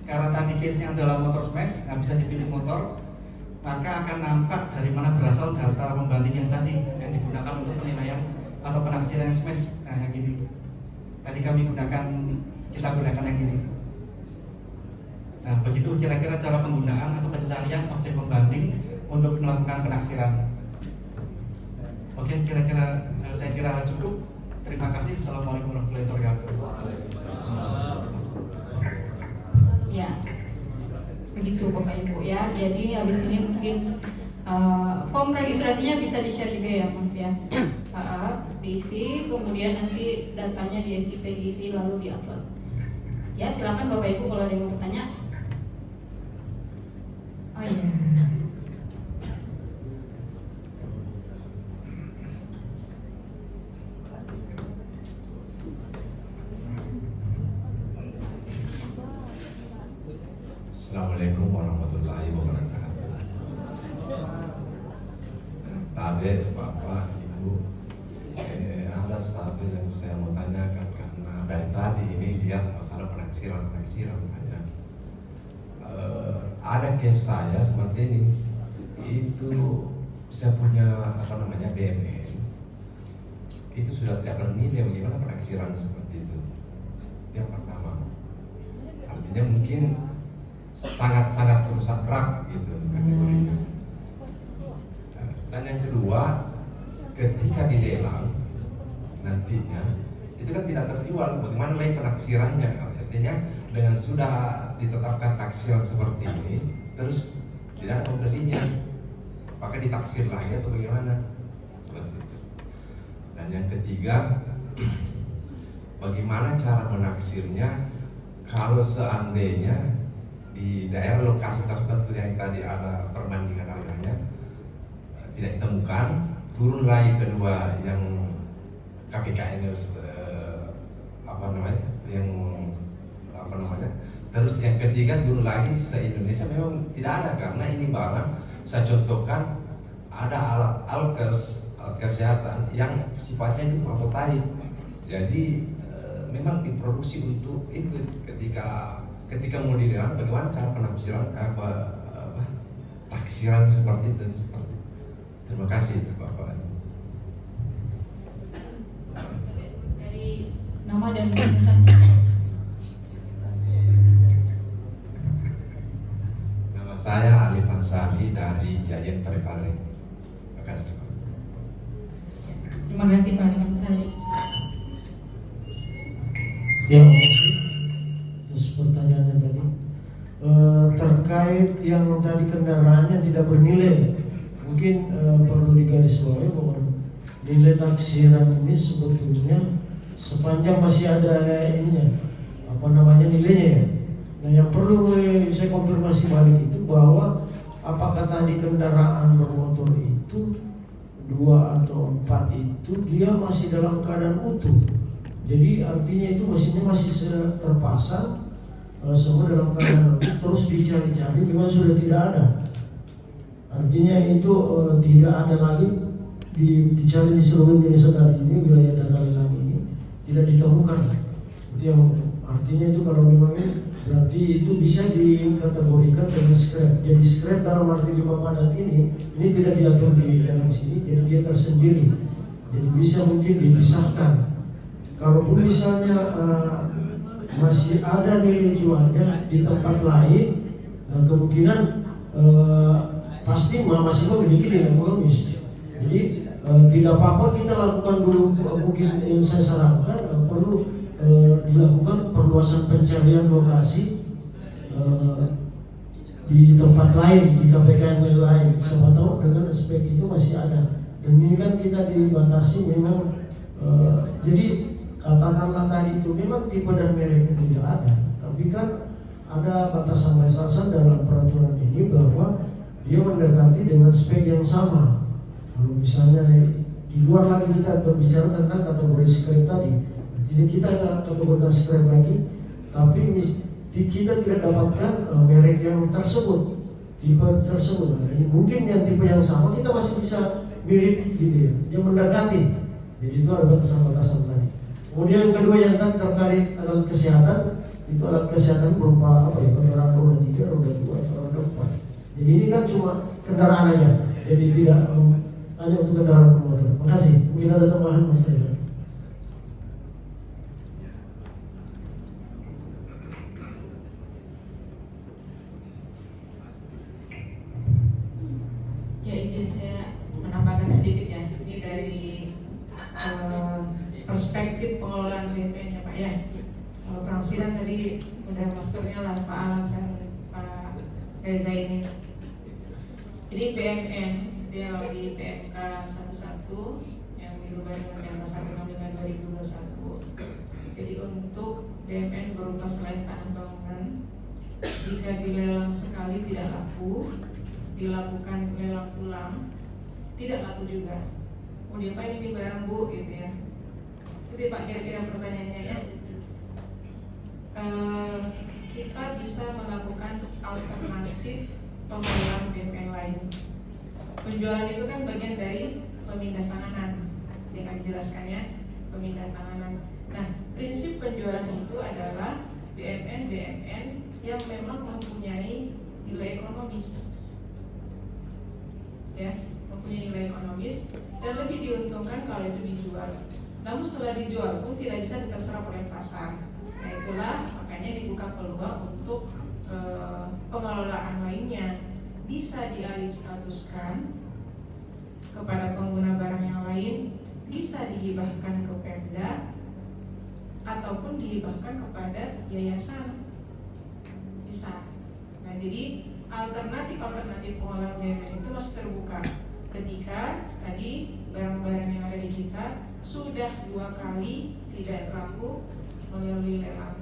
karena tadi case-nya adalah motor smash, nah bisa dipilih motor, maka akan nampak dari mana berasal data pembanding yang tadi yang digunakan untuk penilaian atau penafsiran smash. Nah, yang ini tadi kita gunakan yang ini. Nah, begitu kira-kira cara penggunaan atau pencarian objek pembanding untuk melakukan penaksiran. Oke, saya kira cukup. Terima kasih. Assalamualaikum warahmatullahi wabarakatuh. Ya, begitu Bapak Ibu ya. Jadi habis ini mungkin form registrasinya bisa di-share juga ya Mas ya. Diisi, kemudian nanti datanya di SIP diisi lalu di-upload. Ya, silakan Bapak Ibu kalau ada yang mau bertanya. Oh iya. Assalamualaikum warahmatullahi wabarakatuh. Tabir, Bapak, Ibu, ada satu yang saya mau tanyakan karena dari tadi ini lihat masalah penaksiran banyak. Ada case saya seperti ini, itu saya punya BMN, itu sudah tidak bernilai bagaimana penaksiran seperti itu. Yang pertama, artinya mungkin sangat rusak berat gitu kategorinya. Dan yang kedua, ketika dilelang nantinya itu kan tidak terjual, bagaimana lagi penaksirannya? Artinya dengan sudah ditetapkan taksiran seperti ini, terus tidak ada pembelinya, maka ditaksir lagi atau bagaimana? Seperti itu. Dan yang ketiga, bagaimana cara menaksirnya kalau seandainya di daerah lokasi tertentu yang tadi ada perbandingan harganya tidak ditemukan, turun lagi kedua yang KPKN terus yang ketiga turun lagi se-Indonesia memang tidak ada, karena ini barang saya contohkan ada alat alkes, alat kesehatan yang sifatnya itu prototipe, jadi memang diproduksi untuk itu. Ketika mau dilelang, bagaimana cara penafsiran taksiran seperti itu. Terima kasih Bapak. Dari nama dan organisasi. Arifan Sari dari Yayan Parepare. Terima kasih. Terima kasih Pak Arifan Sari. Ya, terus pertanyaannya tadi terkait yang tadi kendaraannya tidak bernilai, mungkin perlu digarisbawahi bahwa nilai taksiran ini sebetulnya sepanjang masih ada ininya, apa namanya, nilainya ya. Nah, yang perlu saya konfirmasi balik itu bahwa apakah tadi kendaraan bermotor itu 2 atau 4 itu dia masih dalam keadaan utuh. Jadi artinya itu mesinnya masih terpasang, semua dalam keadaan utuh, terus dicari-cari memang sudah tidak ada. Artinya itu tidak ada lagi dicari di seluruh Indonesia hari ini, wilayah data lelang ini tidak ditemukan. Itu yang artinya itu kalau memang berarti itu bisa dikategorikan dengan scrap. Jadi scrap dalam arti limbah padat ini tidak diatur di dalam sini, jadi dia tersendiri. Jadi bisa mungkin dipisahkan. Kalaupun misalnya masih ada nilai jualnya di tempat lain, kemungkinan pasti masih memiliki nilai ekonomis. Jadi tidak apa-apa kita lakukan dulu, mungkin yang saya sarankan perlu dilakukan perluasan pencarian lokasi di tempat lain, di KPKN lain. Siapa tahu dengan aspek itu masih ada. Dan ini kan kita dibatasi memang, jadi katakanlah tadi itu memang tipe dan merek itu tidak ada, tapi kan ada batasan-batasan dalam peraturan ini bahwa dia mendekati dengan spek yang sama. Kalau misalnya di luar lagi kita berbicara tentang kategori scrap tadi, jadi kita ada kategori scrap lagi, tapi kita tidak dapatkan merek yang tersebut, tipe tersebut. Nah, mungkin yang tipe yang sama kita masih bisa mirip gitu ya, yang mendekati. Jadi itu ada batasan-batasan tadi. Kemudian yang kedua yang tadi terkait alat kesehatan, itu alat kesehatan berupa apa ya, kendaraan roda 3, roda 2, atau roda 4. Jadi ini kan cuma kendaraan aja, jadi tidak hanya untuk kendaraan bermotor. Terima kasih. Mungkin ada tambahan Mas Reza. Ya, izin saya menambahkan sedikit ya. Ini dari perspektif pengelolaan BPN ya Pak ya. Kalau penafsiran tadi udah masternya lah Pak Alam dan Pak Reza ini. Jadi BMN dia di PMK 11 yang dirubah dengan PMK 165 2021. Jadi untuk BMN berupa selain tanah bangunan, jika dilelang sekali tidak laku, dilakukan lelang ulang tidak laku juga. Mau diapain ini barang Bu gitu ya. Itu Pak kira-kira pertanyaannya ya. Kita bisa melakukan alternatif pengelolaan BMN lain. Penjualan itu kan bagian dari pemindah tanganan, yang dijelaskannya pemindah tanganan. Nah, prinsip penjualan itu adalah BMN yang memang mempunyai nilai ekonomis, ya, mempunyai nilai ekonomis dan lebih diuntungkan kalau itu dijual. Namun setelah dijual pun tidak bisa terserap oleh pasar. Nah itulah makanya dibuka peluang untuk pengelolaan lainnya bisa dialih statuskan kepada pengguna barang yang lain, bisa dihibahkan ke Pemda ataupun dihibahkan kepada yayasan, bisa. Nah jadi alternatif pengelolaan BMN itu masih terbuka ketika tadi barang-barang yang ada di kita sudah 2 kali tidak laku melalui lelang.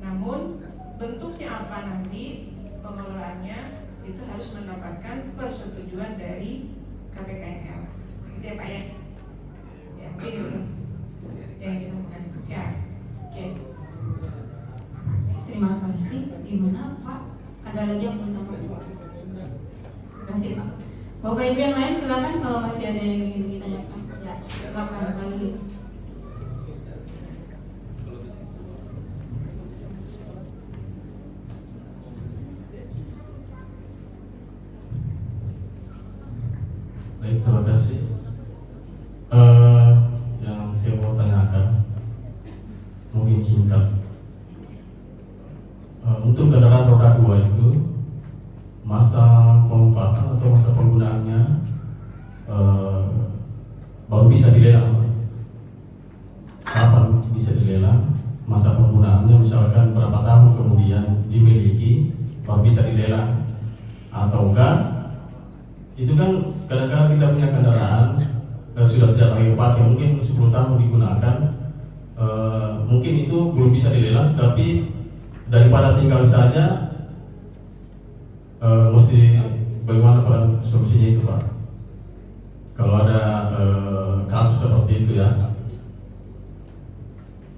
Namun bentuknya apa nanti pengelolaannya itu harus mendapatkan persetujuan dari KPKNL. Gitu ya Pak ya? Ya mungkin itu yang bisa mengatakan. Siap. Oke. Terima kasih. Gimana Pak? Ada lagi yang mau tambah? Terima kasih Pak. Bapak Ibu yang lain silakan kalau masih ada yang ingin ditanyakan. Ya, silakan Pak Lilis. Baik, terima kasih. Yang saya mau tanyakan mungkin singkat. Untuk kendaraan roda 2 itu masa pemanfaatan atau masa penggunaannya baru bisa dilelang. Kapan bisa dilelang? Masa penggunaannya misalkan berapa tahun kemudian dimiliki baru bisa dilelang, ataukah itu kan kadang-kadang kita punya kendaraan sudah tidak lagi pakai, mungkin 10 tahun digunakan, mungkin itu belum bisa dilelang, tapi daripada tinggal saja, mesti bagaimana Pak solusinya itu Pak? Kalau ada kasus seperti itu ya.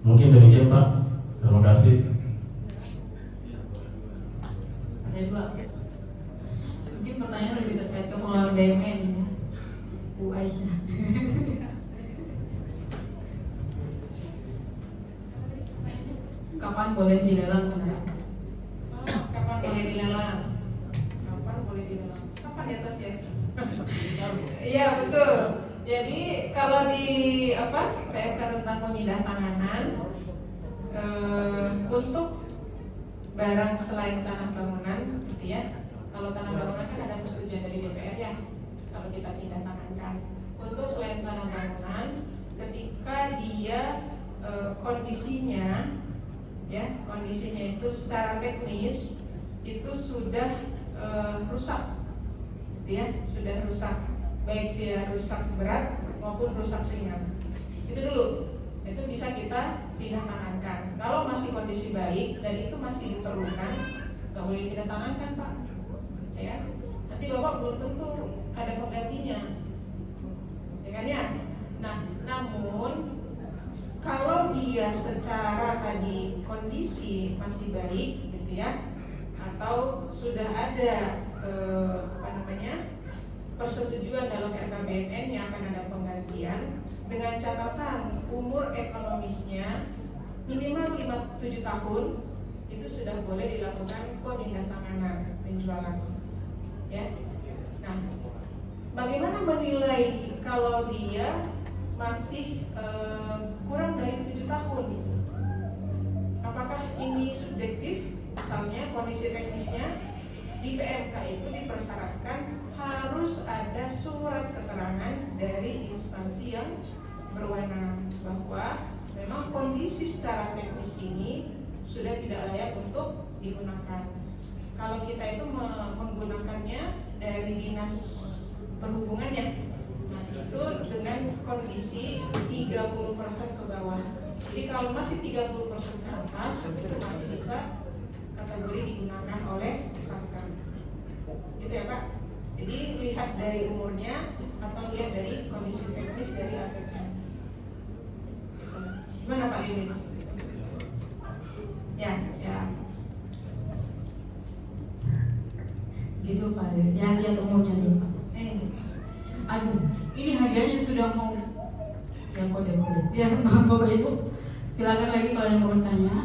Mungkin demikian Pak. Terima kasih. Ada dua. Mungkin pertanyaan lebih terkait ke pengelolaan BUMN ya. Bu Aisyah. Kapan boleh dilelang kendaraan? Kapan boleh dilelang? Kapan boleh dilelang? Kapan di atas ya? Iya betul. Jadi kalau di PMK tentang pemindah tanganan untuk barang selain tanah bangunan, gitu ya. Kalau tanah bangunan kan ada persetujuan dari DPR ya. Kalau kita pindah tangankan, untuk selain tanah bangunan, ketika dia kondisinya itu secara teknis itu sudah rusak, gitu ya, sudah rusak, baik dia rusak berat maupun rusak ringan. Itu dulu, itu bisa kita pindah tangankan. Kalau masih kondisi baik dan itu masih diperlukan, nggak boleh pindah tangankan Pak. Ya, nanti Bapak belum tentu ada penggantinya, ya kan ya. Nah, namun kalau dia secara tadi kondisi masih baik, gitu ya, atau sudah ada persetujuan dalam RKBMN yang akan ada penggantian dengan catatan umur ekonomisnya minimal 7 tahun, itu sudah boleh dilakukan pemindah tanganan penjualan. Ya. Nah, bagaimana menilai kalau dia masih kurang dari 7 tahun? Apakah ini subjektif? Misalnya kondisi teknisnya di PMK itu dipersyaratkan harus ada surat keterangan dari instansi yang berwenang bahwa memang kondisi secara teknis ini sudah tidak layak untuk digunakan. Kalau kita itu menggunakannya dari dinas perhubungannya, nah itu dengan kondisi 30% ke bawah. Jadi kalau masih 30% ke atas itu masih bisa kategori digunakan oleh tersangka. Gitu ya Pak. Jadi lihat dari umurnya atau lihat dari kondisi teknis dari asetnya. Gimana Pak Yunis? Ya, siap. Gitu Pak Yunis. Yang lihat umurnya nih Pak. Aduh, ini hadiahnya sudah mau yang kode-kode. Ya Bapak Ibu, silakan lagi kalau yang mau bertanya.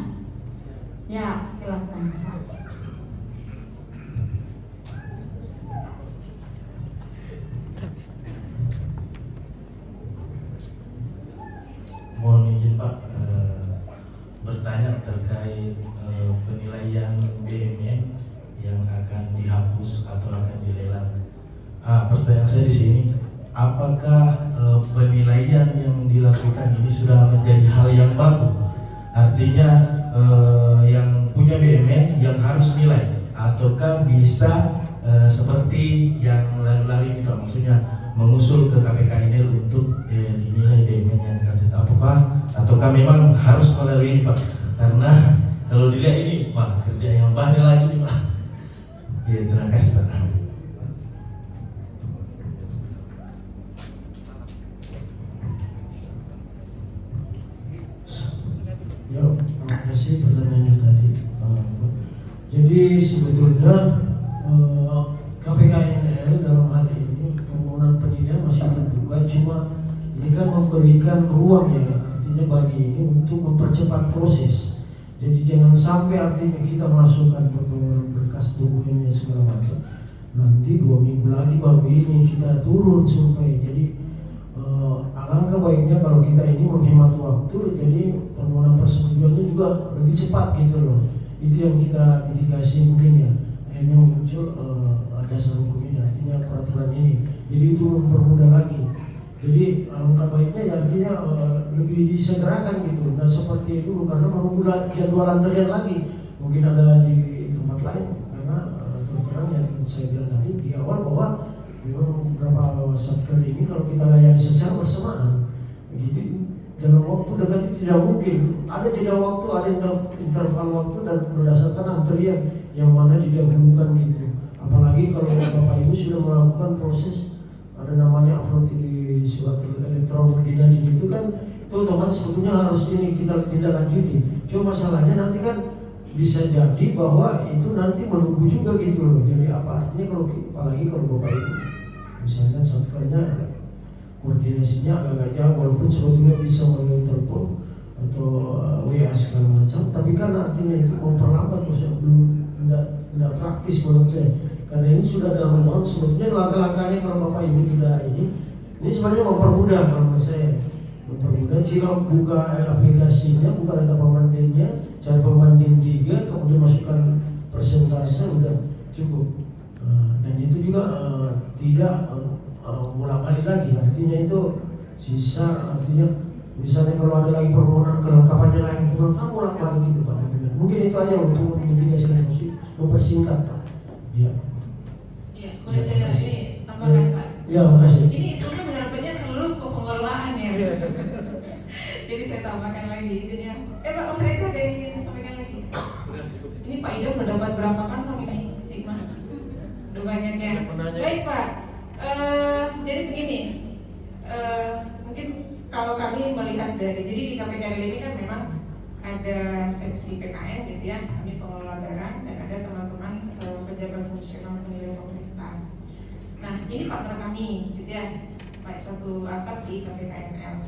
Ya, silakan. Mohon izin Pak, bertanya terkait penilaian BUMN yang akan dihapus atau akan dilelang. Pertanyaan saya di sini, apakah penilaian yang dilakukan ini sudah menjadi hal yang baku? Artinya yang punya BUMN yang harus nilai, ataukah bisa seperti yang lalu-lalu ini Pak, maksudnya mengusul ke KPK ini untuk dinilai BUMN yang ataukah memang harus melalui ini Pak? Karena kalau dilihat ini Pak, kerja yang banyak lagi nih Pak. Ya, terima kasih Pak. Ya, terima kasih pertanyaannya tadi. Jadi sebetulnya KPKNL dalam hal ini permohonan penilaian masih terbuka, cuma ini kan memberikan ruang ya, artinya bagi ini untuk mempercepat proses. Jadi jangan sampai artinya kita masukkan permohonan berkas dokumennya segala macam, nanti 2 minggu lagi baru ini kita turun survei. Jadi alangkah baiknya kalau kita ini menghemat waktu, jadi permohonan persetujuannya juga lebih cepat gitu loh. Itu yang kita mitigasi mungkin ya. Akhirnya muncul dasar hukum ini, artinya peraturan ini. Jadi itu mempermudah lagi. Jadi alangkah baiknya ya artinya lebih disegerakan gitu. Nah seperti itu karena menunggu jadwal antrian lagi. Mungkin ada di tempat lain karena terus terang yang saya bilang tadi di awal bahwa memang beberapa satker ini kalau kita layani secara bersamaan begitu dalam waktu dekat itu tidak mungkin. Ada jeda waktu, ada interval waktu dan berdasarkan antrian yang mana didahulukan gitu. Apalagi kalau Bapak Ibu sudah melakukan proses ada namanya upload di surat elektronik dinadi itu kan itu otomatis sebetulnya harus ini kita tindak lanjuti. Cuma masalahnya nanti kan bisa jadi bahwa itu nanti menunggu juga gitu loh. Jadi apa artinya kalau apalagi kalau Bapak Ibu misalnya satkernya koordinasinya agak jauh walaupun sebetulnya bisa melalui telepon atau WA segala macam, tapi kan artinya itu memperlambat maksudnya belum tidak praktis menurut saya. Karena ini sudah ada ruang sebetulnya langkah-langkahnya kalau Bapak Ibu tidak ini sebenarnya mempermudah kalau menurut saya. Mempermudah jika buka aplikasinya, buka data pembandingnya, cari pembanding 3, kemudian masukkan persentase udah cukup. Dan itu juga tidak mulak-balik lagi, artinya itu sisa, artinya misalnya kalau ada lagi permohonan kelengkapannya lagi kurang, kamu mulak-balik gitu Pak. Mungkin itu aja untuk mitigasi mempersingkat Pak. Ya. Iya, boleh saya ini tambahkan Pak? Ya, makasih. Ini sebenarnya menyerapkannya seluruh pengelolaan ya. Jadi saya tambahkan lagi izinnya. Pak, Mas Reza ada yang ingin sampaikan lagi? Ini Pak Ida mendapat berapa kantong ini? Hikmah? Udah banyak ya. Baik Pak. Jadi begini. Mungkin kalau kami melihat dari, jadi di KPKL ini kan memang ada seksi PKN gitu ya, kami pengelola barang dan ada teman-teman pejabat fungsional penilai pemerintah. Nah ini partner kami gitu ya, baik satu atap di KPKNL.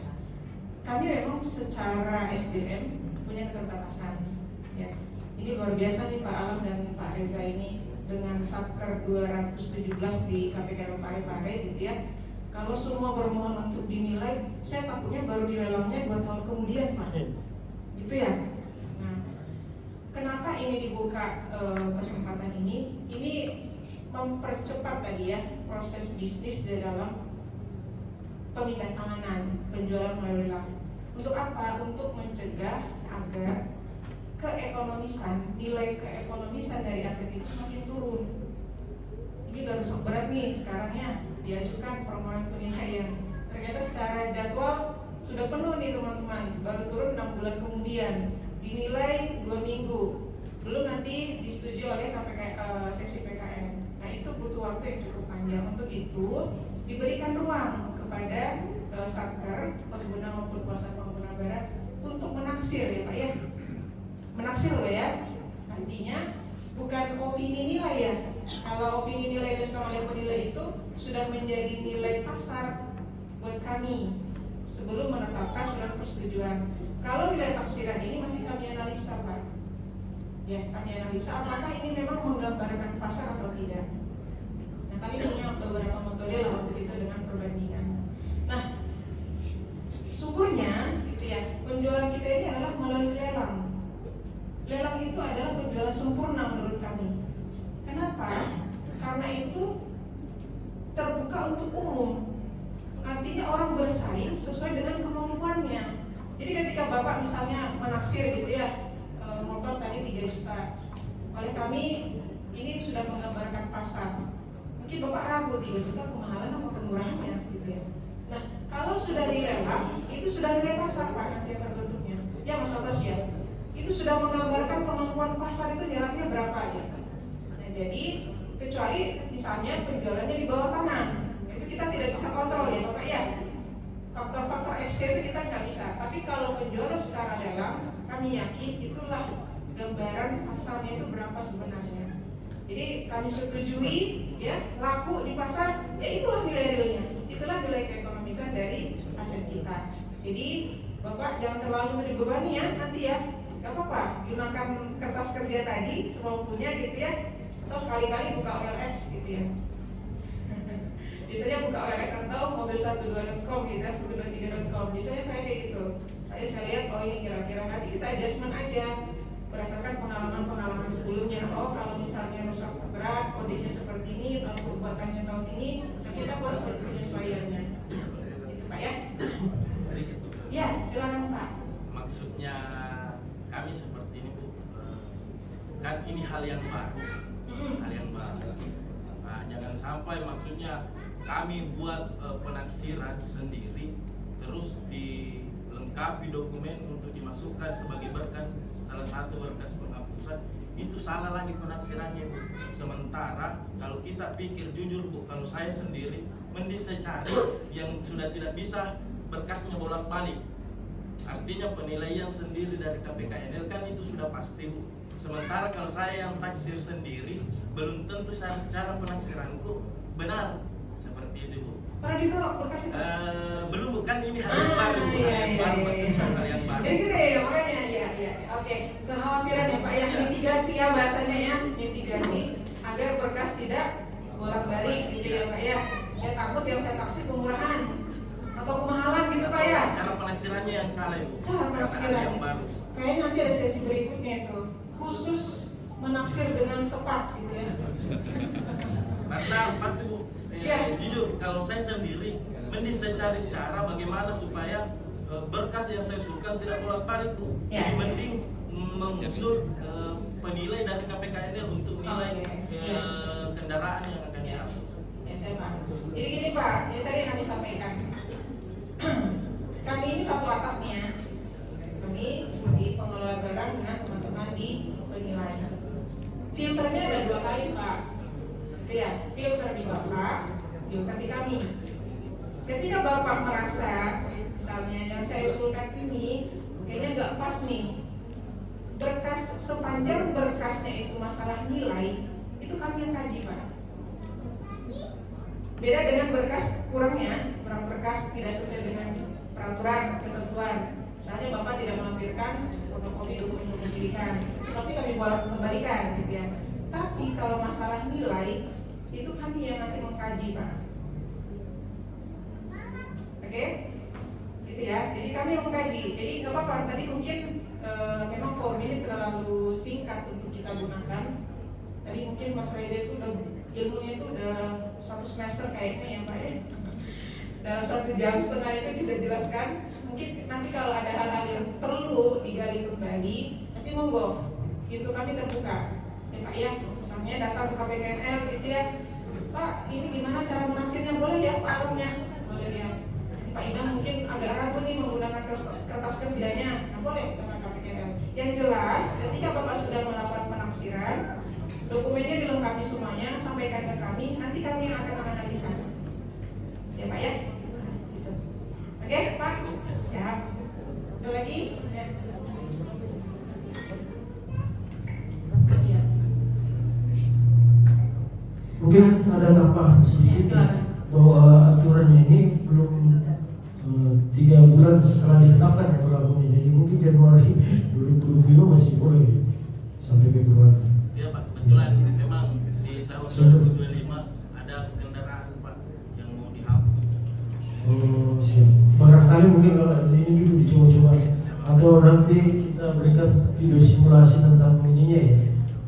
Kami memang secara SDM punya keterbatasan ya. Ini luar biasa nih Pak Alam dan Pak Reza ini dengan Satker 217 di KPKL Parepare gitu ya. Kalau semua bermohon untuk dinilai, saya takutnya baru dilelangnya 2 tahun kemudian Pak. Gitu ya. Nah, kenapa ini dibuka kesempatan ini? Ini mempercepat tadi ya proses bisnis di dalam pemindahan tanganan penjualan melalui lelang. Untuk apa? Untuk mencegah agar nilai keekonomisan dari aset itu semakin turun. Ini udah rusak berat nih sekarang ya, diajukan permohonan penilaian. Ternyata secara jadwal sudah penuh nih teman-teman, baru turun 6 bulan kemudian, dinilai 2 minggu, belum nanti disetujui oleh seksi PKN. Nah itu butuh waktu yang cukup panjang. Untuk itu diberikan ruang kepada satker, pengguna maupun kuasa pengguna barang untuk menaksir ya Pak ya. Menaksir loh ya. Artinya bukan opini nilai ya. Kalau opini nilai dilakukan oleh penilai itu sudah menjadi nilai pasar buat kami sebelum menetapkan surat persetujuan. Kalau nilai taksiran ini masih kami analisa Pak. Ya, kami analisa apakah ini memang menggambarkan pasar atau tidak. Nah, kami punya beberapa metode lah untuk itu dengan perbandingan. Nah, syukurnya gitu ya, penjualan kita ini adalah melalui lelang. Lelang itu adalah penjualan sempurna menurut kami. Kenapa? Karena itu terbuka untuk umum. Artinya orang bersaing sesuai dengan kemampuannya. Jadi ketika Bapak misalnya menaksir gitu ya, motor tadi 3 juta. Oleh kami ini sudah menggambarkan pasar. Mungkin Bapak ragu 3 juta kemahalan apa kemurahannya gitu ya. Nah, kalau sudah dilelang, itu sudah nilai pasar Pak nanti yang terbentuknya. Ya Mas Otos ya. Itu sudah menggambarkan kemampuan pasar itu jaraknya berapa ya. Nah, jadi kecuali misalnya penjualannya di bawah tanah, itu kita tidak bisa kontrol ya Bapak ya. Faktor-faktor X itu kita nggak bisa. Tapi kalau penjualan secara lelang, kami yakin itulah gambaran pasarnya itu berapa sebenarnya. Jadi kami setujui ya laku di pasar, ya itulah nilai realnya, itulah nilai keekonomisan dari aset kita. Jadi Bapak jangan terlalu dibebani ya nanti ya. Gak apa-apa, gunakan kertas kerja tadi semampunya gitu ya. Atau sekali-kali buka OLX gitu ya. Biasanya buka OLX atau mobil12.com gitu ya, 123.com. Biasanya saya kayak gitu. Saya lihat oh ini kira-kira nanti kita adjustment aja. berdasarkan pengalaman-pengalaman sebelumnya. Oh, kalau misalnya rusak berat, kondisi seperti ini, tahun perbuatannya tahun ini, nah kita buat penyesuaiannya. Itu Pak ya? Sedikit Bu. Ya, silakan Pak. Maksudnya kami seperti ini Bu, kan ini hal yang baru, hal yang baru. Nah, jangan sampai maksudnya kami buat penaksiran sendiri, terus dilengkapi dokumen untuk dimasukkan sebagai berkas, salah satu berkas penghapusan, itu salah lagi penaksirannya Bu. Sementara kalau kita pikir jujur Bu, kalau saya sendiri mending saya cari yang sudah tidak bisa berkasnya bolak-balik. Artinya penilaian sendiri dari KPKNL kan itu sudah pasti Bu. Sementara kalau saya yang taksir sendiri, belum tentu cara penaksiranku benar seperti itu Bu. Pernah ditolak berkasnya? Belum, bukan ini hal yang baru, hal yang baru maksudnya hal yang baru. Jadi gede ya makanya ya. Oke, kekhawatiran ya Pak yang mitigasi ya bahasanya ya, mitigasi agar berkas tidak bolak-balik gitu ya Pak ya. Saya takut yang saya taksir kemurahan atau kemahalan gitu Pak ya. Cara penaksirannya yang salah Bu. Cara penaksiran yang baru. Kayaknya nanti ada sesi berikutnya itu khusus menaksir dengan tepat gitu ya. Karena pasti Bu, jujur kalau saya sendiri mending saya cari cara bagaimana supaya berkas yang saya usulkan tidak bolak-balik Bu. Jadi mending mengusul penilai dari KPKNL untuk nilai kendaraan yang akan dihapus. Ya saya paham. Jadi gini Pak, yang tadi yang kami sampaikan. Kami ini satu atapnya. Kami di pengelola barang dengan teman-teman di penilaian. Filternya ada 2 kali Pak. Ya, filter di Bapak, filter di kami. Ketika Bapak merasa, misalnya yang saya usulkan ini kayaknya nggak pas nih, berkas sepanjang berkasnya itu masalah nilai, itu kami yang kaji Pak. Beda dengan berkas kurang berkas tidak sesuai dengan peraturan ketentuan. Misalnya Bapak tidak melampirkan fotokopi dokumen kepemilikan, itu pasti kami kembalikan gitu ya. Tapi kalau masalah nilai itu kami yang nanti mengkaji Pak. Oke? Gitu ya. Jadi kami yang mengkaji. Jadi nggak apa-apa. Tadi mungkin memang form ini terlalu singkat untuk kita gunakan. Tadi mungkin Mas Reza itu udah ilmunya itu udah 1 semester kayaknya ya Pak ya. Dalam 1 jam setengah itu kita jelaskan. Mungkin nanti kalau ada hal-hal yang perlu digali kembali, nanti monggo. Itu kami terbuka. Pak ya, misalnya datang ke KPKNL gitu ya, Pak ini gimana cara menaksirnya, boleh ya Pak alamnya, boleh ya. Pak Idam mungkin agak ragu nih menggunakan kertas kerjanya, nah boleh dengan KPKNL. Yang jelas, ketika Bapak sudah melakukan penaksiran, dokumennya dilengkapi semuanya, sampaikan ke kami, nanti kami yang akan menganalisa. Ya Pak ya, gitu. Oke Pak, siap. Ada lagi? Ya. Mungkin ada tambahan sedikit bahwa aturannya ini belum 3 bulan setelah ditetapkan ya berlakunya. Jadi mungkin Januari 2025 masih boleh sampai Februari. Ya Pak, kebetulan memang di tahun 2025 ada kendaraan Pak yang mau dihapus. Oh siap. Barangkali mungkin kalau ini dulu dicoba-coba atau nanti kita berikan video simulasi tentang ininya ya,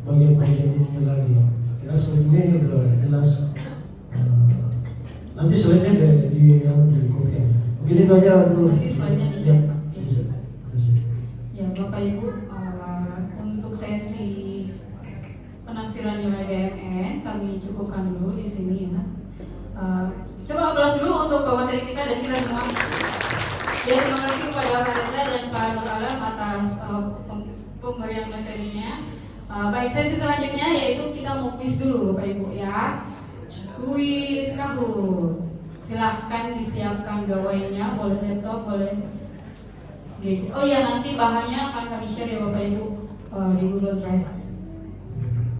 bagian-bagian ininya lagi. Ya sebetulnya ini udah jelas. Nanti selainnya di kopi. Mungkin itu aja dulu. Nanti selainnya di ya. Ya Bapak Ibu, untuk sesi penaksiran nilai BMN kami cukupkan dulu di sini ya. Coba aplaus dulu untuk Pak Menteri kita dan kita semua. Ya terima kasih kepada Pak Reza dan Pak Nur Alam atas pemberian materinya. Baik, sesi selanjutnya yaitu kita mau kuis dulu Bapak Ibu ya. Kuis Kahoot. Silahkan disiapkan gawainya, boleh laptop, boleh gadget. Oh ya, nanti bahannya akan kami share ya Bapak Ibu di Google Drive.